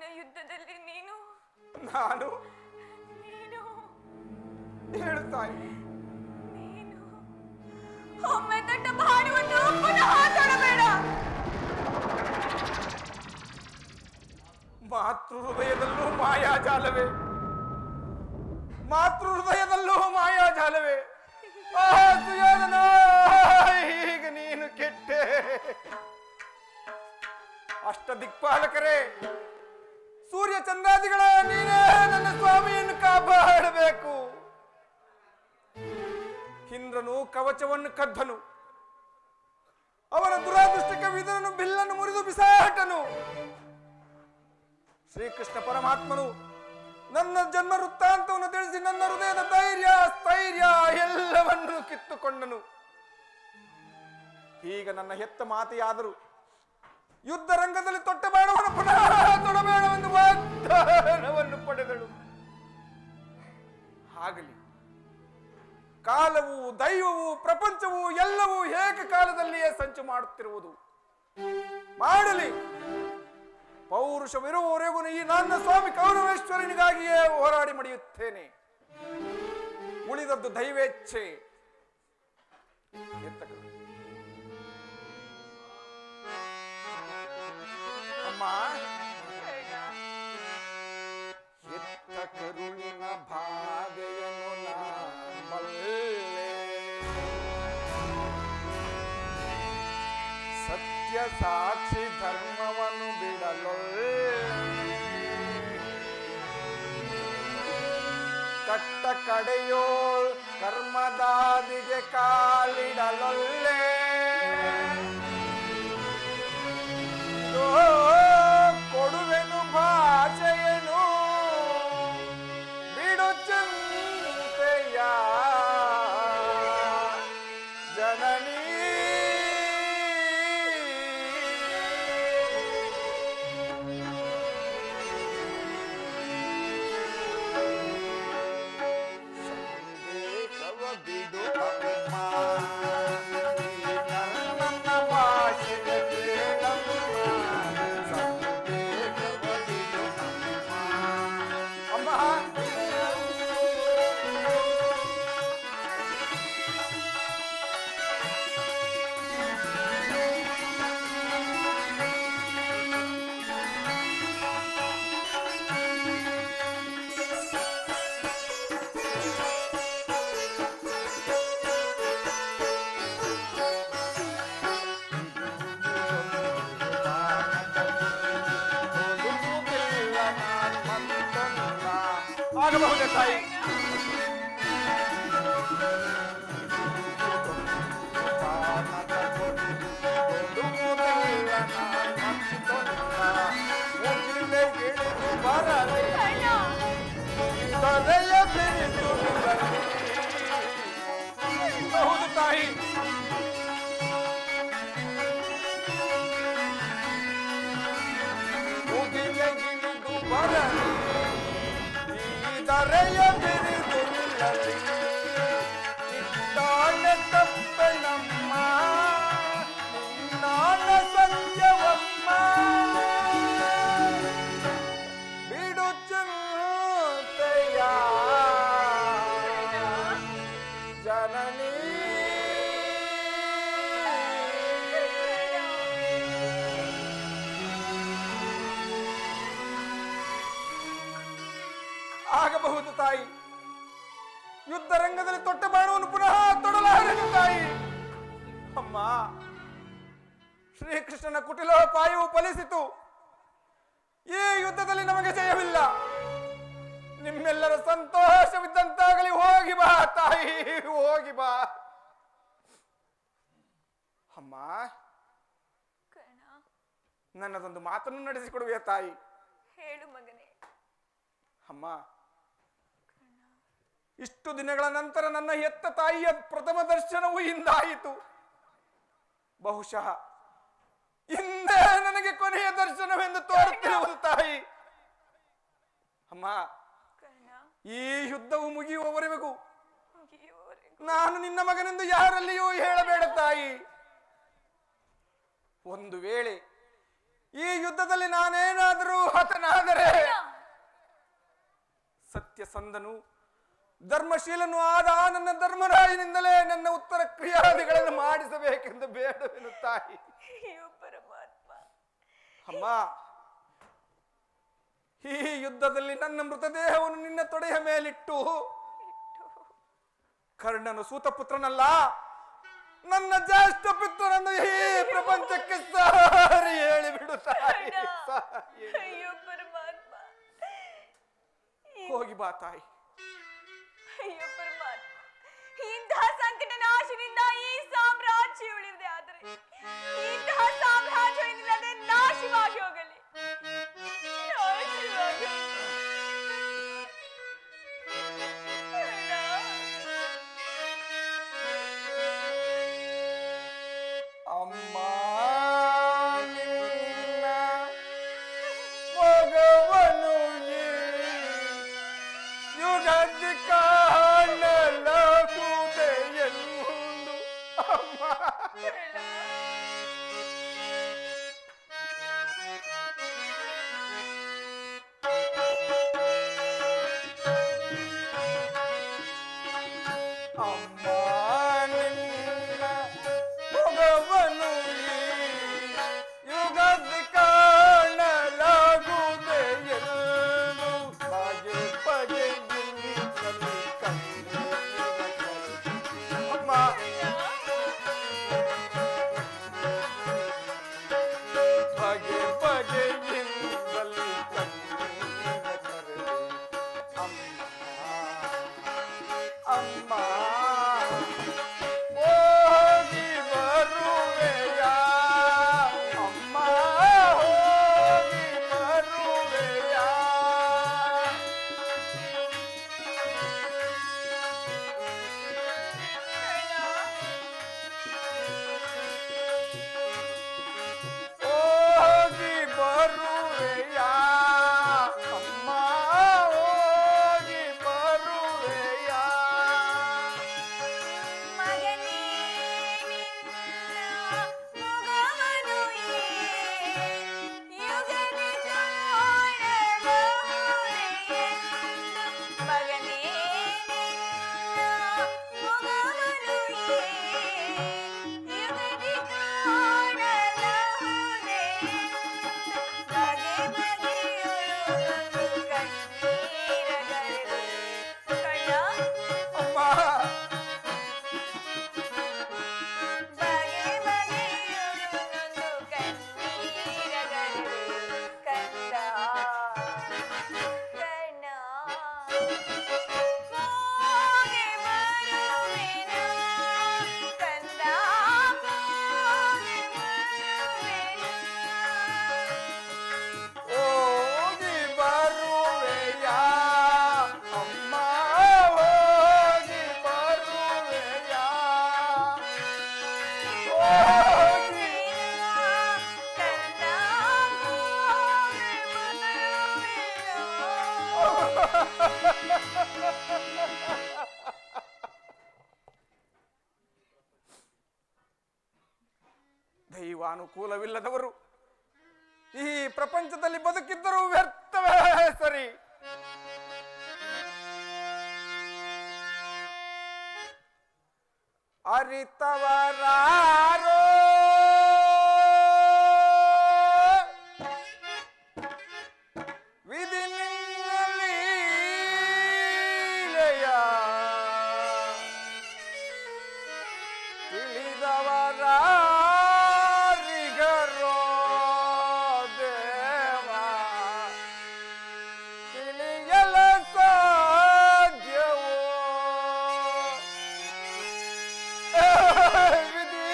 [SPEAKER 2] ಇಂದಿನ ಯುದ್ಧದಲ್ಲಿ ನೀನು
[SPEAKER 1] ನಾನು
[SPEAKER 2] ನೀನು
[SPEAKER 1] ಹೇಳುತ್ತಾಯಿ.
[SPEAKER 2] ನೀನು ಒಮ್ಮೆ ದೊಡ್ಡ ಭಾನುವನ್ನು ಪುನಃ ತೊಡಬೇಡ.
[SPEAKER 1] ಮಾತೃ ಹೃದಯದಲ್ಲೂ ಮಾಯಾಜಾಲವೇ, ಮಾತೃ ಹೃದಯದಲ್ಲೂ ಮಾಯಾಜಾಲವೇ. ಸುಯೋಧನ, ಈಗ ನೀನು ಕೆಟ್ಟೆ. ಅಷ್ಟ ದಿಕ್ಪಾಲಕರೇ, ಸೂರ್ಯ ಚಂದ್ರಾದಿಗಳ ನೀನೇ ನನ್ನ ಸ್ವಾಮಿಯನ್ನು ಕಾಪಾಡಬೇಕು. ಇಂದ್ರನು ಕವಚವನ್ನು ಕದ್ದನು, ಅವನ ದುರಾದೃಷ್ಟಕ್ಕೆ ವಿದುರನು ಬಿಲ್ಲನ್ನು ಮುರಿದು ಬಿಸಾಟನು. ಶ್ರೀಕೃಷ್ಣ ಪರಮಾತ್ಮನು ನನ್ನ ಜನ್ಮ ವೃತ್ತಾಂತವನ್ನು ತಿಳಿಸಿ ನನ್ನ ಹೃದಯದ ಧೈರ್ಯ ಸ್ಥೈರ್ಯ ಎಲ್ಲವನ್ನು ಕಿತ್ತುಕೊಂಡನು. ಈಗ ನನ್ನ ಹೆತ್ತ ಮಾತೆಯಾದರೂ ಯುದ್ಧ ರಂಗದಲ್ಲಿ ತೊಟ್ಟ ಬೇಡವನ್ನು ಪುನಃ ತೊಡಬೇಡವೆಂದು ವಾಗ್ದಾನವನ್ನು ಪಡೆದಳು. ಆಗಲಿ, ಕಾಲವು ದೈವವು ಪ್ರಪಂಚವು ಎಲ್ಲವೂ ಏಕಕಾಲದಲ್ಲಿಯೇ ಸಂಚು ಮಾಡುತ್ತಿರುವುದು. ಮಾಡಲಿ, ಪೌರುಷವಿರುವವರೆಗೂ ಈ ನನ್ನ ಸ್ವಾಮಿ ಕೌರವೇಶ್ವರನಿಗಾಗಿಯೇ ಹೋರಾಡಿ ಮಡಿಯುತ್ತೇನೆ. ಉಳಿದದ್ದು ದೈವೇಚ್ಛೆ. ಅಮ್ಮ, ಎತ್ತ ಕರುಳಿನ ಬಾಧೆಯನ್ನು ನಾ ಬಲ್ಲೆ, ಸತ್ಯ ಸಾಕ್ಷಿ ಧರ್ಮವನ್ನು ಬಿಡಲೊಲ್ಲೆ, ಕಟ್ಟ ಕಡೆಯೋಳ್ ಕರ್ಮದಾದಿಗೆ ಕಾಲಿಡಲೊಲ್ಲೆ, ಕೊಡುವೆನು ಭಾಷೆಯನು ಬಿಡು ಚಿಂತೆಯ ಜನನೀ. ಸಂದೇಶವ ಬಿಡು ಅಮ್ಮ, ನನ್ನ ಭಾಷೆಯ ಕೇಳಮ್ಮ. ಆಗಬಹುದೇ ತಾಯಿ? ಹೌದು ತಾಯಿ, ಮುಗಿಲೆಗಿಳಿದು ಬರಲಿ, ದರೆಯ ಬಿರಿದು ನಿಲ್ಲಲಿ, ಚಿತ್ತಾಳೆ ತಪ್ಪನಮ್ಮ, ನಿನ್ನಾಳ ಸತ್ಯವಮ್ಮ, ಬಿಡು ಚಿಂತೆಯ ಜನನೀ. ಆಗಬಹುದು ತಾಯಿ, ಯುದ್ಧ ರಂಗದಲ್ಲಿ ತೊಟ್ಟ ಬಾಣವನ್ನು ಪುನಃ ತೊಡಲಾರದು ತಾಯಿ. ಅಮ್ಮ, ಶ್ರೀಕೃಷ್ಣನ ಕುಟಿಲೋಪಾಯವು ಫಲಿಸಿತು. ಈ ಯುದ್ಧದಲ್ಲಿ ನಮಗೆ ಜಯವಿಲ್ಲ. ನಿಮ್ಮೆಲ್ಲರ ಸಂತೋಷವಿದ್ದಂತಾಗಲಿ. ಹೋಗಿ ಬಾ ತಾಯಿ, ಹೋಗಿ ಬಾ. ಅಮ್ಮ, ನನ್ನದೊಂದು ಮಾತನ್ನು ನಡೆಸಿಕೊಡುವೆಯ ತಾಯಿ?
[SPEAKER 2] ಹೇಳು ಮಗನೇ.
[SPEAKER 1] ಅಮ್ಮ, ಇಷ್ಟು ದಿನಗಳ ನಂತರ ನನ್ನ ಹೆತ್ತ ತಾಯಿಯ ಪ್ರಥಮ ದರ್ಶನವೂ ಇಂದಾಯಿತು. ಬಹುಶಃ ಇಂದೇ ನನಗೆ ಕೊನೆಯ ದರ್ಶನವೆಂದು ತೋರುತ್ತಿರುವುದು ತಾಯಿ. ಅಮ್ಮ, ಈ ಯುದ್ಧವು ಮುಗಿಯುವವರೆಗೂ ನಾನು ನಿನ್ನ ಮಗನೆಂದು ಯಾರಲ್ಲಿಯೂ ಹೇಳಬೇಡ ತಾಯಿ. ಒಂದು ವೇಳೆ ಈ ಯುದ್ಧದಲ್ಲಿ ನಾನೇನಾದರೂ ಹತನಾದರೆ ಸತ್ಯಸಂಧನು ಧರ್ಮಶೀಲನು ಆದ ನನ್ನ ಧರ್ಮರಾಯನಿಂದಲೇ ನನ್ನ ಉತ್ತರ ಕ್ರಿಯಾದಿಗಳನ್ನು ಮಾಡಿಸಬೇಕೆಂದು ಬೇಡವೆನು ತಾಯಿ.
[SPEAKER 2] ಪರಮಾತ್ಮ,
[SPEAKER 1] ಅಮ್ಮ, ಈ ಯುದ್ಧದಲ್ಲಿ ನನ್ನ ಮೃತದೇಹವನ್ನು ನಿನ್ನ ತೊಡೆಯ ಮೇಲಿಟ್ಟು ಕರ್ಣನು ಸೂತಪುತ್ರನಲ್ಲ, ನನ್ನ ಜ್ಯೇಷ್ಠ ಪಿತೃನನ್ನು ಈ ಪ್ರಪಂಚಕ್ಕೆ ಸಾರಿ ಹೇಳಿಬಿಡು ತಾಯಿ.
[SPEAKER 2] ಪರಮಾತ್ಮ,
[SPEAKER 1] ಹೋಗಿ ಬಾ ತಾಯಿ.
[SPEAKER 2] ಅಯ್ಯೋ ಪರಮಾತ್ಮ, ಇಂತಹ ಸಂಕಟ ನಾಶದಿಂದ ಈ ಸಾಮ್ರಾಜ್ಯ ಉಳಿಯುವುದೇ ಆದರೆ ಇಂತಹ ಸಾಮ್ರಾಜ್ಯ ಇಲ್ಲದೆ ನಾಶವಾಗಿ ಹೋಗಲಿ, ನಾಶವಾಗಿ
[SPEAKER 1] ಅಮ್ಮ, ನಿನ್ನ ಮಗವನು ಈ ಯುಗದಿ ಕಾಣಲಾಗುವುದೇ ಎಂದು ಅಮ್ಮ. ಅಮ್ಮ, ನಿನ್ನ ಮಗವನು ಈ ಯುಗದಿ ಕಾಣಲಾಗುವುದೇ ಎಂದು ಬಗೆ ಬಗೆಯಿಂದಲೇ ಅಮ್ಮ, ಬಗೆ ಬಗೆಯಿಂದಲೇ ಕಣ್ಣೀರ ಕರೆದೆ ಅಮ್ಮ. ಅಮ್ಮ, ಹೋಗಿ ಬರುವೆಯಾ ಅಮ್ಮ, ಹೋಗಿ ಬರುವೆಯಾ? ಹೋಗಿ ಬರುವೆಯಾ ಅಮ್ಮ, ಹೋಗಿ ಬರುವೆಯಾ?
[SPEAKER 2] ಮಗನೇ ನಿನ್ನ ಮಗವನು ಈ ಯುಗದಿ ಕಾಣಲಾಗುವುದೇ ಎಂದು. ಮಗನೇ ನಿನ್ನ ಮಗವನು ಈ ಯುಗದಿ ಕಾಣಲಾಗುವುದೇ ಎಂದು. ಬಗೆ ಬಗೆಯೊಳಗೊಂದು ಕಣ್ಣೀರಗಳೆದು ಕಣ್ಣ
[SPEAKER 1] ಅಮ್ಮ,
[SPEAKER 2] ಬಗೆ ಬಗೆಯೊಳಗೊಂದು ಕಣ್ಣೀರಗಳೆದು ಕಂದ ಕಣ್ಣ. ಹೋಗಿ ಬರುವೆನಾ ಕಂದ, ಹೋಗಿ ಬರುವೆನಾ?
[SPEAKER 1] ಹೋಗಿ ಬರುವೆಯಾ ಅಮ್ಮ, ಹೋಗಿ ಬರುವೆಯಾ? ಹೋಗಿ
[SPEAKER 2] ಕಂದ, ಹೋಗಿ
[SPEAKER 1] ದೈವಾನುಕೂಲವಿಲ್ಲದವರು ಈ ಪ್ರಪಂಚದಲ್ಲಿ ಬದುಕಿದ್ದರೂ ವ್ಯರ್ಥವೇ ಸರಿ. ಅರಿತವರಾರೋ ವಿಧಿ ನಿನ್ನ ಲೀಲೆಯ ತಿಳಿದವರಾರಿಗರೋ ದೇವ, ತಿಳಿಯಲ ಸಾಧ್ಯವೋ ವಿಧಿ.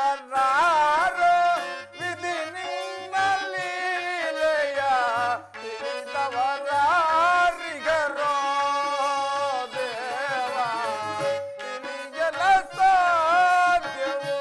[SPEAKER 1] ಅರಿತವರಾರೋ ವಿಧಿ ನಿನ್ನ ಲೀಲೆಯ ತಿಳಿದವರಾರಿಗರೋ ದೇವ, ತಿಳಿಯಲ ಸಾಧ್ಯವೋ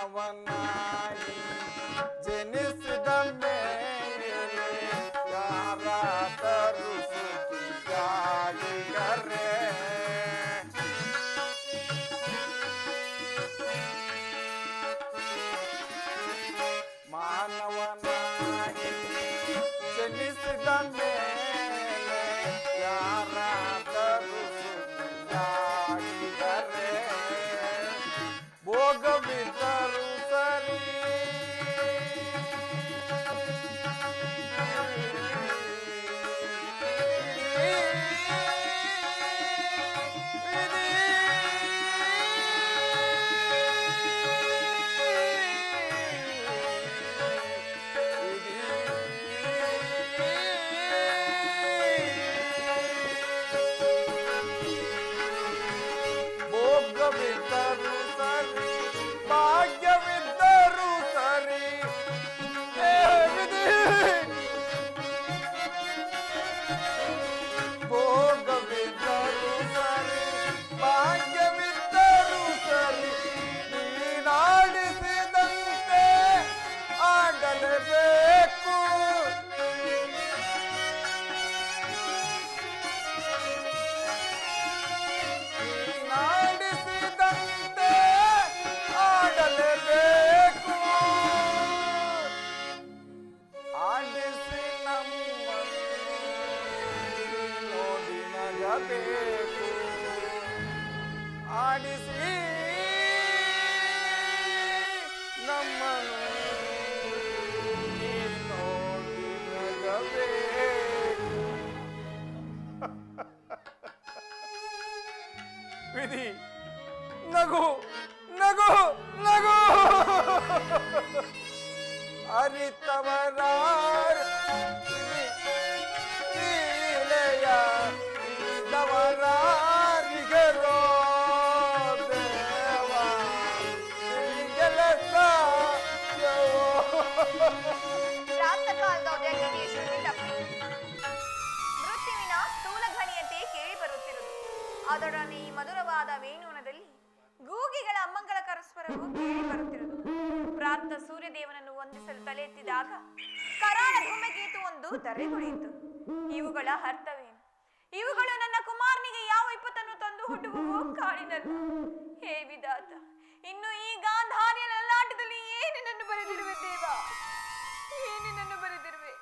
[SPEAKER 1] ಮಾನವನಾಗಿ ಜನಿಸಿದ ಮೇಲೆ ಯಾರಾದರೂ ಸುಖಿಯಾಗಿಗರೆ ಮಾನವನಾಗಿ ಜನಿಸಿದ ಮೇಲೆ ಯಾರಾದರೂ ಸುಖಿಯಾಗಿಗರೆ ಭೋಗವಿದ್ದರೂ ಸರಿ ಭೋಗವಿದ್ದರೂ ಸರಿ ಭಾಗ್ಯವಿದ್ದರೂ ಸರಿ ಭೋಗವಿದ್ದರೂ ಸರಿ ಭಾಗ್ಯವಿದ್ದರೂ ಸರಿ ನೀನಾಡಿಸಿದಂತೆ ಆಗಲೇಬೇಕು ನೀನಾಡಿಸಿದಂತೆ ಆಡಲೇಬೇಕು ಆಡಿಸಿ ನಮ್ಮನ್ನು ನೋಡಿ ನಗಬೇಕು ಆಡಿಸಿ ನಮ್ಮನ್ನು ನೋಡಿ ನಗಬೇಕು ವಿಧಿ ನಗು ನಗು ನಗು ಅರಿತವರ ಲೀಲೆಯ ಇದ್ದವರಾರಿಗೆರೋ ದೇವ ಕೆಲಸ
[SPEAKER 2] ಪ್ರಾತಃಕಾಲದ ಉದಯಕ್ಕೆ ಶುರುವಿನ ಮೃತ್ಯುವಿನ ಸ್ಥೂಲ ಧ್ವನಿಯಂತೆ ಕೇಳಿ ಬರುತ್ತಿರುವುದು. ಅದರೊಡನೆ ಈ ಮಧುರವಾದ ವೇಣುವನದಲ್ಲಿ ಗೂಗಿಗಳ ಅಮ್ಮಂಗಳ ಸ್ವರವು ಕೇಳಿ ಬರುತ್ತಿರುವುದು. ಪ್ರಾತ ಸೂರ್ಯದೇವನನ್ನು ವಂದಿಸಲು ತಲೆ ಎತ್ತಿದಾಗ ಕರಾಳ ಧೂಮಕೇತು ಒಂದು ಧರೆಗುಳಿಯಿತು. ಇವುಗಳ ಅರ್ಥವೇನು? ಇವುಗಳು ನನ್ನ ಕುಮಾರನಿಗೆ ಯಾವ ವಿಪತ್ತನ್ನು ತಂದು ಹುಟ್ಟುವವೋ ಕಾಡಿನಲ್ಲ. ಹೇ ವಿಧಾತ, ಇನ್ನು ಈ ಗಾಂಧಾರಿಯ ಲಲಾಟದಲ್ಲಿ ಏನೇನನ್ನು ಬರೆದಿರುವೆ ದೇವ, ಏನೇನನ್ನು ಬರೆದಿರುವೆ?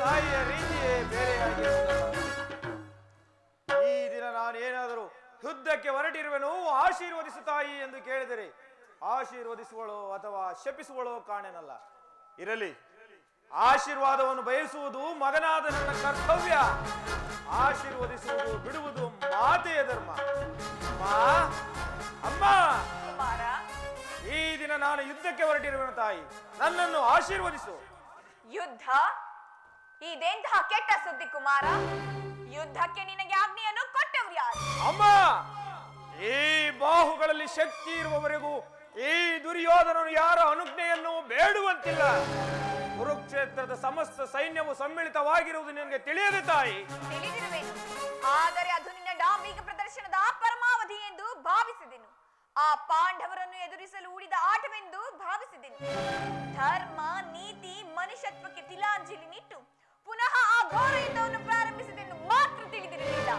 [SPEAKER 3] ತಾಯಿಯ ರೀತಿಯೇ ಬೇರೆಯಾಗಿರುವುದಲ್ಲ. ಈ ದಿನ ನಾನು ಏನಾದರೂ ಯುದ್ಧಕ್ಕೆ ಹೊರಟಿರುವೆನು, ಆಶೀರ್ವದಿಸು ತಾಯಿ ಎಂದು ಕೇಳಿದರೆ ಆಶೀರ್ವದಿಸುವಳೋ ಅಥವಾ ಶಪಿಸುವಳೋ ಕಾಣೆನಲ್ಲ. ಇರಲಿ, ಆಶೀರ್ವಾದವನ್ನು ಬಯಸುವುದು ಮಗನಾದ ನನ್ನ ಕರ್ತವ್ಯ, ಆಶೀರ್ವದಿಸುವುದು ಬಿಡುವುದು ಮಾತೆಯ ಧರ್ಮ. ಅಮ್ಮ,
[SPEAKER 2] ಕುಮಾರ,
[SPEAKER 3] ಈ ದಿನ ನಾನು ಯುದ್ಧಕ್ಕೆ ಹೊರಟಿರುವೆನು ತಾಯಿ, ನನ್ನನ್ನು ಆಶೀರ್ವದಿಸು.
[SPEAKER 2] ಯುದ್ಧ? ಇದೆಂತಹ ಕೆಟ್ಟ ಸುದ್ದಿ ಕುಮಾರ. ಯುದ್ಧಕ್ಕೆ ನಿನಗೆ ಆಜ್ಞೆಯನ್ನು ಕೊಟ್ಟವ್ರು ಯಾರು?
[SPEAKER 3] ಅಮ್ಮ, ಈ ಬಾಹುಗಳಲ್ಲಿ ಶಕ್ತಿ ಇರುವವರೆಗೂ ಈ ದುರ್ಯೋಧನನು ಯಾರ ಅನುಜ್ಞೆಯನ್ನು ಬೇಡುವಂತಿಲ್ಲ. ಕುರುಕ್ಷೇತ್ರದ ಸಮಸ್ತ ಸೈನ್ಯವು ಸಮ್ಮಿಳಿತವಾಗಿರುವುದು ನಿನಗೆ ತಿಳಿಯದೆ ತಾಯಿ?
[SPEAKER 2] ತಿಳಿದಿರುವೆನು, ಆದರೆ ಅದು ನಿನ್ನ ಡಾಂಬಿಕ ಪ್ರದರ್ಶನದ ಪರಮಾವಧಿ ಎಂದು ಭಾವಿಸಿದೆನು. ಆ ಪಾಂಡವರನ್ನು ಎದುರಿಸಲು ಉಳಿದ ಆಟವೆಂದು ಭಾವಿಸಿದೆನು. ಧರ್ಮ, ನೀತಿ, ಮನುಷ್ಯತ್ವಕ್ಕೆ ತಿಲಾಂಜಲಿ ನಿಟ್ಟು ಪುನಃ ಆ ಘೋರ ಯುದ್ಧವನ್ನು ಪ್ರಾರಂಭಿಸಿದೆಂದು ಮಾತ್ರ ತಿಳಿದಿರಲಿಲ್ಲ.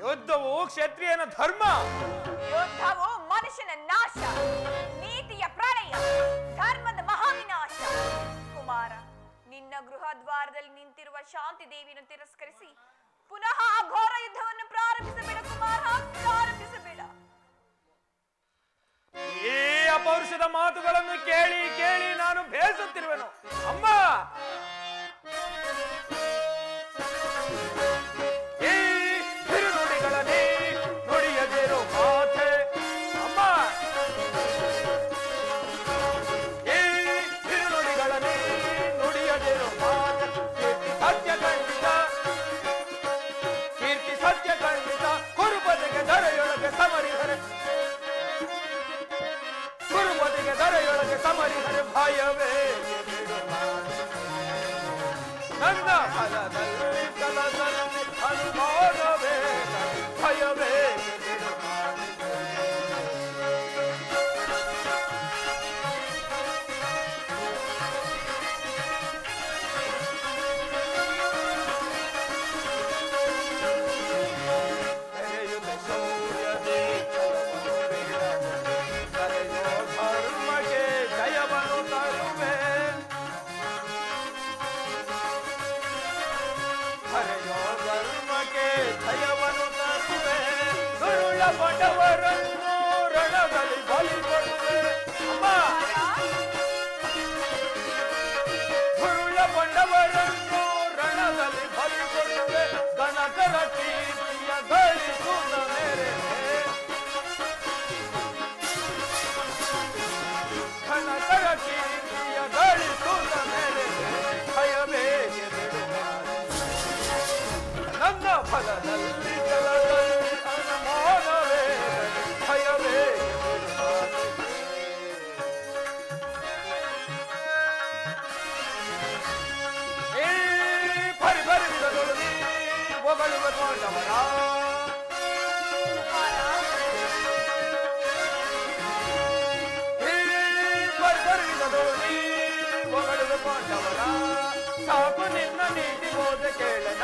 [SPEAKER 3] ಯುದ್ಧವು ಕ್ಷತ್ರಿಯನ ಧರ್ಮ,
[SPEAKER 2] ಯುದ್ಧವು ಮನುಷ್ಯನ ನಾಶ, ನೀತಿಯ ಪ್ರಳಯ, ಧರ್ಮದ ಮಹಾವಿನಾಶ. ಕುಮಾರ, ನಿನ್ನ ಗೃಹ ದ್ವಾರದಲ್ಲಿ ನಿಂತಿರುವ ಶಾಂತಿ ದೇವಿಯನ್ನು ತಿರಸ್ಕರಿಸಿ ಪುನಃ ಆ ಘೋರ ಯುದ್ಧವನ್ನು ಪ್ರಾರಂಭಿಸಬೇಡ ಕುಮಾರ, ಪ್ರಾರಂಭಿಸಬೇಡ.
[SPEAKER 3] ಈ ಅಪೌರುಷದ ಮಾತುಗಳನ್ನು ಕೇಳಿ ಕೇಳಿ ನಾನು ಬೇಸತ್ತಿರುವೆನು. ಅಮ್ಮ, ಈ ಹಿರುನುಡಿಗಳನ್ನೇ ನುಡಿಯದಿರು ಮಾತೆ. ಅಮ್ಮ, ಈ ಹಿರುನುಡಿಗಳನ್ನೇ ನುಡಿಯದಿರು ಮಾತೆ. ಕೀರ್ತಿ ಸತ್ಯ ಖಂಡಿತ, ಕೀರ್ತಿ ಸತ್ಯ ಖಂಡಿತ. ಕುರುಪತಿಗೆ ಧರೆಯೊಳಗೆ ಸಮರಿಹರೆ, ಕುರುಪತಿಗೆ ಧರೆಯೊಳಗೆ ಸಮರಿಹರೆ ಭಯವೇ ನನ್ನ ಫಲದಲ್ಲಿ ಕಲದಲ್ಲಿ ಅನುಮಾನವೇ ಜಯವನ್ನು ತರುವೆ ದುರುಳ ಬಂಡವರನ್ನು ರಣದಲ್ಲಿ ಬಲಿ ಕೊಡುವೆ ಅಮ್ಮ ದುರುಳ ಬಂಡವರನ್ನು ರಣದಲ್ಲಿ ಬಲಿ ಕೊಡುವೆ ಗಣಕರ ಕೀರ್ತಿಯ ಗಳಿಸುವ ಮೇರೆ ಗಣಕರ ಕೀರ್ತಿಯ ಗಳಿಸುವ ಮೇರೆ ಭಯಬೇಕೆ ನನ್ನ ಫಲದಲ್ಲಿ ಜಲದಲ್ಲಿ ಅನುಮಾನವೇ ಭಯವೇ ಪರಿಭರಿಸಿದಳು ಒಗಳುವ ಪಾಂಡವರ ಪರಿಭರಿಸಿದಳು ಒಗಳುವ ಪಾಂಡವರ ಸಾಕು ನಿನ್ನ ನೀತಿ ಬೋಧ ಕೇಳನ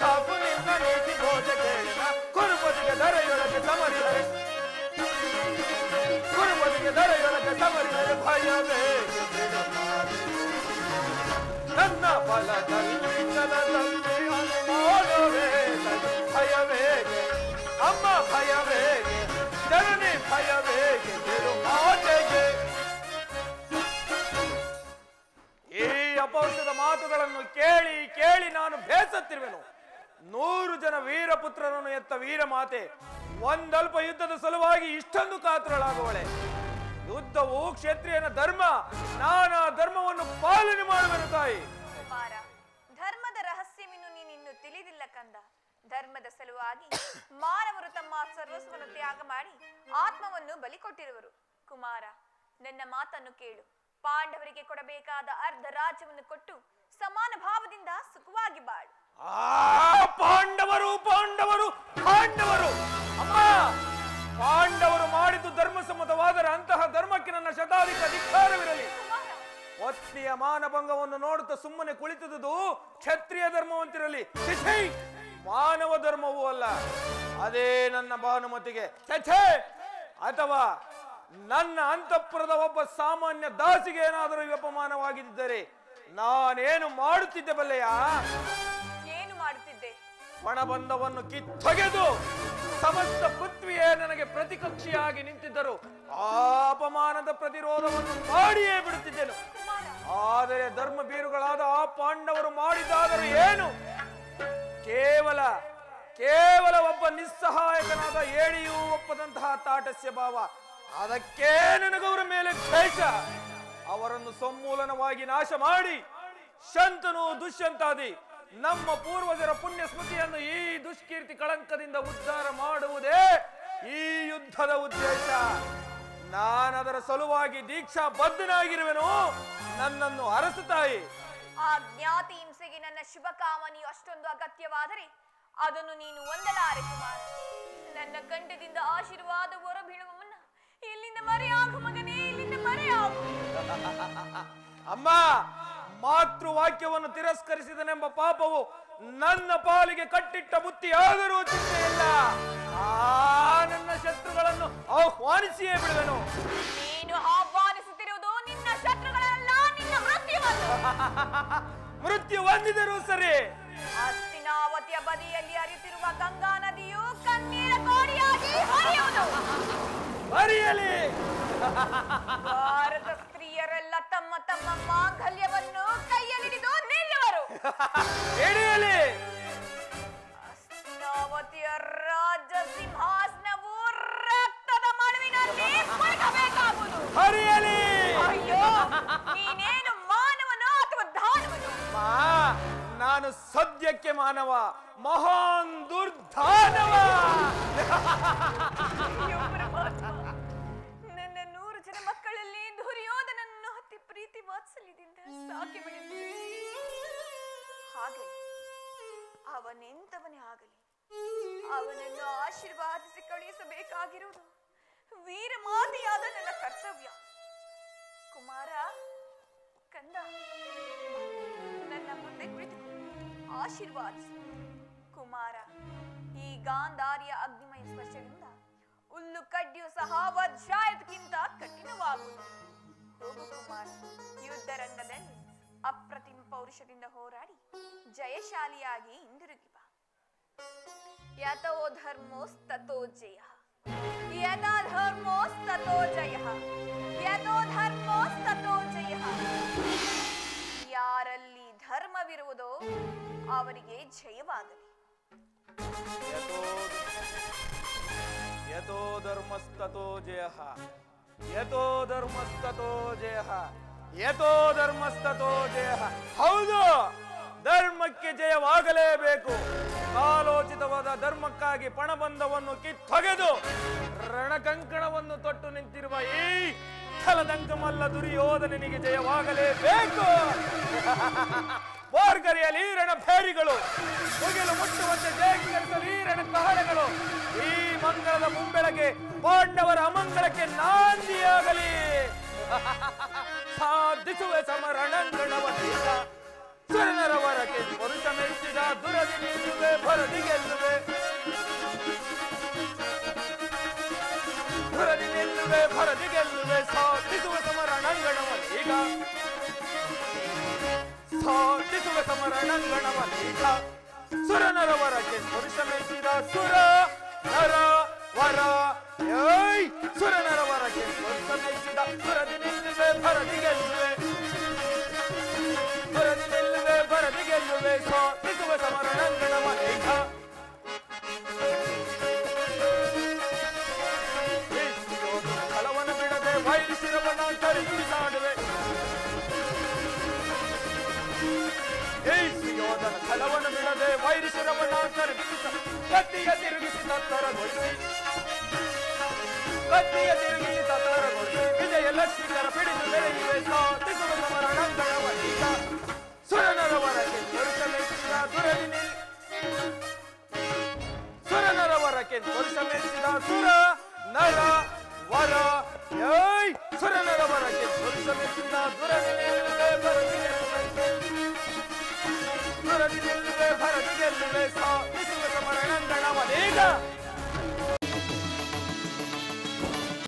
[SPEAKER 3] ಸಾಕು ನಿನ್ನ ನೀತಿ ಬೋಧ ಕೇಳನ ಕುರುಪತಿಗೆ ದರೆಯೊಳಗೆ ಸಮರಿದರೆ ಕುರುಪತಿಗೆ ದರೆಯೊಳಗೆ ಸಮರಿದರೆ ಭಯವೇ ನನ್ನ ಫಲದಲ್ಲಿ ಜಲದಲ್ಲಿ ಅನುಮಾನವೇ ಭಯವೇಗೆ ಅಮ್ಮ ಭಯವೇಗೆ ಜನನಿ ಭಯವೇಗೆ ತಿರುಮಾಟೆಗೆ ಈ ಅಪೌಷಧ ಮಾತುಗಳನ್ನು ಕೇಳಿ ಕೇಳಿ ನಾನು ಬೇಸತ್ತಿರುವೆನು 100 ಜನ ವೀರಪುತ್ರರನ್ನು ಎತ್ತ ವೀರ ಮಾತೆ ಒಂದಲ್ಪ ಯುದ್ಧದ ಸಲುವಾಗಿ ಇಷ್ಟೊಂದು ಕಾತುರಳಾಗುವಳೆ ಯುದ್ಧವು ಕ್ಷತ್ರಿಯನ ಧರ್ಮ ನಾನಾ ಧರ್ಮವನ್ನು ಪಾಲನೆ ಮಾಡುವೆನು ತಾಯಿ
[SPEAKER 2] ಕುಮಾರ ಧರ್ಮದ ರಹಸ್ಯವನ್ನು ನೀನಿನ್ನು ತಿಳಿದಿಲ್ಲ ಕಂದ ಧರ್ಮದ ಸಲುವಾಗಿ ಮಾನವರು ತಮ್ಮ ಸರ್ವಸ್ವವನ್ನು ತ್ಯಾಗ ಮಾಡಿ ಆತ್ಮವನ್ನು ಬಲಿ ಕೊಟ್ಟಿರುವರು ಕುಮಾರ ನನ್ನ ಮಾತನ್ನು ಕೇಳು ಪಾಂಡವರಿಗೆ ಕೊಡಬೇಕಾದ ಅರ್ಧ ರಾಜ್ಯವನ್ನು ಕೊಟ್ಟು ಸಮಾನ ಭಾವದಿಂದ ಸುಖವಾಗಿ ಬಾಳು
[SPEAKER 3] ಪಾಂಡವರು ಪಾಂಡವರು ಪಾಂಡವರು ಅಮ್ಮ ಪಾಂಡವರು ಮಾಡಿದ್ದು ಧರ್ಮಸಮ್ಮತವಾದರೆ ಅಂತಹ ಧರ್ಮಕ್ಕೆ ನನ್ನ ಶತಾಧಿಕ ಧಿಕ್ಕಾರವಿರಲಿ ಪತ್ನಿಯ ಮಾನಭಂಗವನ್ನು ನೋಡುತ್ತಾ ಸುಮ್ಮನೆ ಕುಳಿತುದು ಕ್ಷತ್ರಿಯ ಧರ್ಮವಂತಿರಲಿ ಮಾನವ ಧರ್ಮವೂ ಅಲ್ಲ ಅದೇ ನನ್ನ ಭಾನುಮತಿಗೆ ಅಥವಾ ನನ್ನ ಅಂತಃಪುರದ ಒಬ್ಬ ಸಾಮಾನ್ಯ ದಾಸಿಗೆ ಏನಾದರೂ ಅಪಮಾನವಾಗಿದ್ದರೆ ನಾನೇನು ಮಾಡುತ್ತಿದ್ದೆ ಬಲ್ಲೆಯ
[SPEAKER 2] ಏನು ಮಾಡುತ್ತಿದ್ದೆ
[SPEAKER 3] ಪಣಬಂಧವನ್ನು ಕಿತ್ತೊಗೆದು ಸಮಸ್ತ ಪೃಥ್ವಿಯೇ ನನಗೆ ಪ್ರತಿಕಕ್ಷಿಯಾಗಿ ನಿಂತಿದ್ದರು ಆ ಅಪಮಾನದ ಪ್ರತಿರೋಧವನ್ನು ಮಾಡಿಯೇ ಬಿಡುತ್ತಿದ್ದೆನು ಆದರೆ ಧರ್ಮ ಬೀರುಗಳಾದ ಆ ಪಾಂಡವರು ಮಾಡಿದ್ದಾದರೂ ಏನು ಕೇವಲ ಒಬ್ಬ ನಿಸ್ಸಹಾಯಕನಾದ ಏಳಿಯೂ ಒಪ್ಪದಂತಹ ತಾಟಸ್ಯ ಭಾವ ಅದಕ್ಕೆ ನನಗವರ ಮೇಲೆ ದ್ವೇಷ ಅವರನ್ನು ಸಮೂಲನವಾಗಿ ನಾಶ ಮಾಡಿ ಶಂತನು ದುಷ್ಯಂತಾದಿ ನಮ್ಮ ಪೂರ್ವಜರ ಪುಣ್ಯ ಸ್ಮೃತಿಯನ್ನು ಈ ದುಷ್ಕೀರ್ತಿ ಕಳಂಕದಿಂದ ಉದ್ಧಾರ ಮಾಡುವುದೇ ಈ ಯುದ್ಧದ ಉದ್ದೇಶ ನಾನದರ ಸಲುವಾಗಿ ದೀಕ್ಷಾ ಬದ್ಧನಾಗಿರುವೆನು ನನ್ನನ್ನು ಅರಸು ತಾಯಿ
[SPEAKER 2] ಆ ಜ್ಞಾತಿ ಹಿಂಸೆಗೆ ನನ್ನ ಶುಭ ಕಾಮನೆಯು ಅಷ್ಟೊಂದು ಅಗತ್ಯವಾದರೆ ಅದನ್ನು ನೀನು ಹೊಂದಲಾರೆ ಕುಮಾರ ನನ್ನ ಕಂಠದಿಂದ ಆಶೀರ್ವಾದ ಹೊರಬೀಳುವ ಮುನ್ನ ಇಲ್ಲಿಂದ ಮರೆಯಾಗು ಮಗನೇ ಇಲ್ಲಿಂದ ಮರೆಯಾಗು
[SPEAKER 3] ಅಮ್ಮ ಮಾತೃವಾಕ್ಯವನ್ನು ತಿರಸ್ಕರಿಸಿದನೆಂಬ ಪಾಪವು ನನ್ನ ಪಾಲಿಗೆ ಕಟ್ಟಿಟ್ಟ ಬುತ್ತಿಯಾದರೂ ಚಿಂತೆ ಇಲ್ಲ ನನ್ನ ಶತ್ರುಗಳನ್ನು ಆಹ್ವಾನಿಸಿಯೇ ಬಿಡುವೆನು
[SPEAKER 2] ನೀನು ಆಹ್ವಾನಿಸುತ್ತಿರುವುದು ನಿನ್ನ ಶತ್ರುಗಳಲ್ಲ ನಿನ್ನ ಮೃತ್ಯುವನ್ನು
[SPEAKER 3] ಮೃತ್ಯು ಹೊಂದಿದರೂ ಸರಿ
[SPEAKER 2] ಹಸ್ತಿನಾವತಿಯ ಬದಿಯಲ್ಲಿ ಹರಿಯುತ್ತಿರುವ ಗಂಗಾ ನದಿಯು ಕಣ್ಣೀರ ಕೋಡಿಯಾಗಿ ಹರಿಯುವುದು
[SPEAKER 3] ಹರಿಯಲಿ
[SPEAKER 2] ಭಾರತ ಸ್ತ್ರೀಯರೆಲ್ಲ ತಮ್ಮ ತಮ್ಮ ಮಾಂಗಲ್ಯವನ್ನು ಕೈಯಲ್ಲಿಡಿದು ನಿಲ್ಲುವರು
[SPEAKER 3] ಹಿಡಿಯಲಿ
[SPEAKER 2] ಹಸ್ತಿನಾವತಿಯ ರಾಜ ಸಿಂಹಾಸನವು ರಕ್ತದ ಮಡುವಿನಲ್ಲಿ ಮುಳುಗಬೇಕಾಗುವುದು
[SPEAKER 3] ಹರಿಯಲಿ
[SPEAKER 2] ಅಯ್ಯೋ ನೀನೇನು ಮಾನವನೋ ಅಥವಾ ದಾನವನೋ
[SPEAKER 3] ನಾನು ಸದ್ಯಕ್ಕೆ ಮಾನವ ಮಹಾನ್ ದುರ್ಧಾನವ
[SPEAKER 2] ನನ್ನ 100 ಜನ ಮಕ್ಕಳಲ್ಲಿ ದುರ್ಯೋಧನನ್ನು ಅತಿ ಪ್ರೀತಿ ವಾತ್ಸಲ್ಯದಿಂದ ಸಾಕಿ ಬೆಳೆಸಿದೆ ಹಾಗೆ ಅವನೆಂತವನೇ ಆಗಲಿ ಅವನನ್ನು ಆಶೀರ್ವಾದಿಸಿ ಕಳುಹಿಸಬೇಕಾಗಿರುವುದು ವೀರಮಾತೆಯಾದ ನನ್ನ ಕರ್ತವ್ಯ ಕುಮಾರ ಕಂದ ನನ್ನ ಮುಂದೆ ಕುಳಿತು ಆಶೀರ್ವಾದಿಸು ಕುಮಾರ ಈ ಗಾಂಧಾರಿಯ ಅಗ್ನಿಮಯ ಸ್ಪರ್ಶದಿಂದ ಹುಲ್ಲು ಕಡ್ಡಿಯು ಸಹ ವಜ್ರಾಯುಧಕ್ಕಿಂತ ಕಠಿಣವಾಗುವುದು ಹೋಗು ಕುಮಾರ ಯುದ್ಧ ರಂಗದಲ್ಲಿ ಅಪ್ರತಿಮ ಪೌರುಷ ಪೌರುಷದಿಂದ ಹೋರಾಡಿ ಜಯಶಾಲಿಯಾಗಿ ಹಿಂದಿರುಗಿ ಬಾ. ಯತೋ ಧರ್ಮೋಸ್ತತೋ ಜಯ, ಯಥಾ ಧರ್ಮೋಸ್ತತೋ ಜಯ, ಯಥೋ ಧರ್ಮೋಸ್ತತೋ ಜಯ. ಯಾರಲ್ಲಿ ಧರ್ಮವಿರುವುದೋ ಅವರಿಗೆ ಜಯವಾಗಲಿ.
[SPEAKER 3] ಯತೋ ಧರ್ಮಸ್ತತೋ ಜಯ, ಯತೋ ಧರ್ಮಸ್ತತೋ ಜಯ, ಯತೋ ಧರ್ಮಸ್ತತೋ ಜಯ. ಹೌದು, ಧರ್ಮಕ್ಕೆ ಜಯವಾಗಲೇಬೇಕು. ಕಾಲೋಚಿತವಾದ ಧರ್ಮಕ್ಕಾಗಿ ಪಣಬಂಧವನ್ನು ಕಿತ್ತೊಗೆದು ರಣಕಂಕಣವನ್ನು ತೊಟ್ಟು ನಿಂತಿರುವ ಈ ಛಲದಂಕಮಲ್ಲ ದುರ್ಯೋಧನನಿಗೆ ಜಯವಾಗಲೇಬೇಕು. ವಾರ್ಗರಿಯಲಿ ರಣಭೇರಿಗಳು ಮುಗಿಲು ಮುಟ್ಟುವಂತೆ ಜಯಕರಿಸಲಿ ರಣಕಹಳೆಗಳು. ಈ ಮಂಗಳದ ಮುಂಬೆಳಗ್ಗೆ ಪಾಂಡವರ ಅಮಂಗಳಕ್ಕೆ ನಾಂದಿಯಾಗಲಿ. ಸಾಧಿಸುವೆ ಸಮರಣಂಗಣವೀಗ, ಸುರನರವರಕ್ಕೆ ಪುರುಷ ಮೆಚ್ಚಿದ ದುರದಿ ನಿಲ್ಲುವೆ ಭರದಿ ಗೆಲ್ಲುವೆ, ದುರದಿ ನಿಲ್ಲುವೆ ಭರದಿ ಗೆಲ್ಲುವೆ. ಸಾಧಿಸುವ ಸಮರಣಂಗಣವೀಗ, ಸಾಧಿಸುವ ಸಮರಣಂಗಣವೀಗ. ಸುರನರವರಕ್ಕೆ ಪುರುಷ ಮೆಚ್ಚಿದ ಸುರ ನರ ವರ, ಸುರನರವರಕ್ಕೆ ಪುರುಷ ಮೆಚ್ಚಿದ ದುರದಿ ನಿಲ್ಲುವೆ ಭರದಿ ಗೆಲ್ಲುವೆ, ಭರದಿ ನಿಲ್ಲುವೆ ಭರದಿ ಗೆಲ್ಲುವೆ. ಸಾಧಿಸುವ ಸಮರಣಂಗಣವೀಗ. ಫಲವನ್ನು ಬಿಡದೆ ವೈರಿಸಿರವನ್ನ ತರಿಸಿಸಾಡುವೆ, ಯೋಧನ ಫಲವನ್ನು ಬಿಡದೆ ವೈರಿಸಿರವನ್ನ ತರಿಸಿಸ. ಕತ್ತಿಯ ತಿರುಗಿಸಿ ತತ್ತರಗೊಳಿಸಿ, ಕತ್ತಿಯ ತಿರುಗಿಸಿ ತತ್ತರಗೊಳಿಸಿ. ವಿಜಯ ಲಕ್ಷ್ಮಿಕರ ಪಿಡಿದು ಬೆಳೆಯುವೆ. ಸಾಧಿಸುವ ಸಮರಣಂಗಣವೀಗ. ಸುರನರವರಕ್ಕೆ ಪುರುಷ ಮೆಚ್ಚಿದ ದುರದಿ ನಿಲ್, ಸುರನರವರಕ್ಕೆ ಪುರುಷ ಮೆಚ್ಚಿದ ಸುರ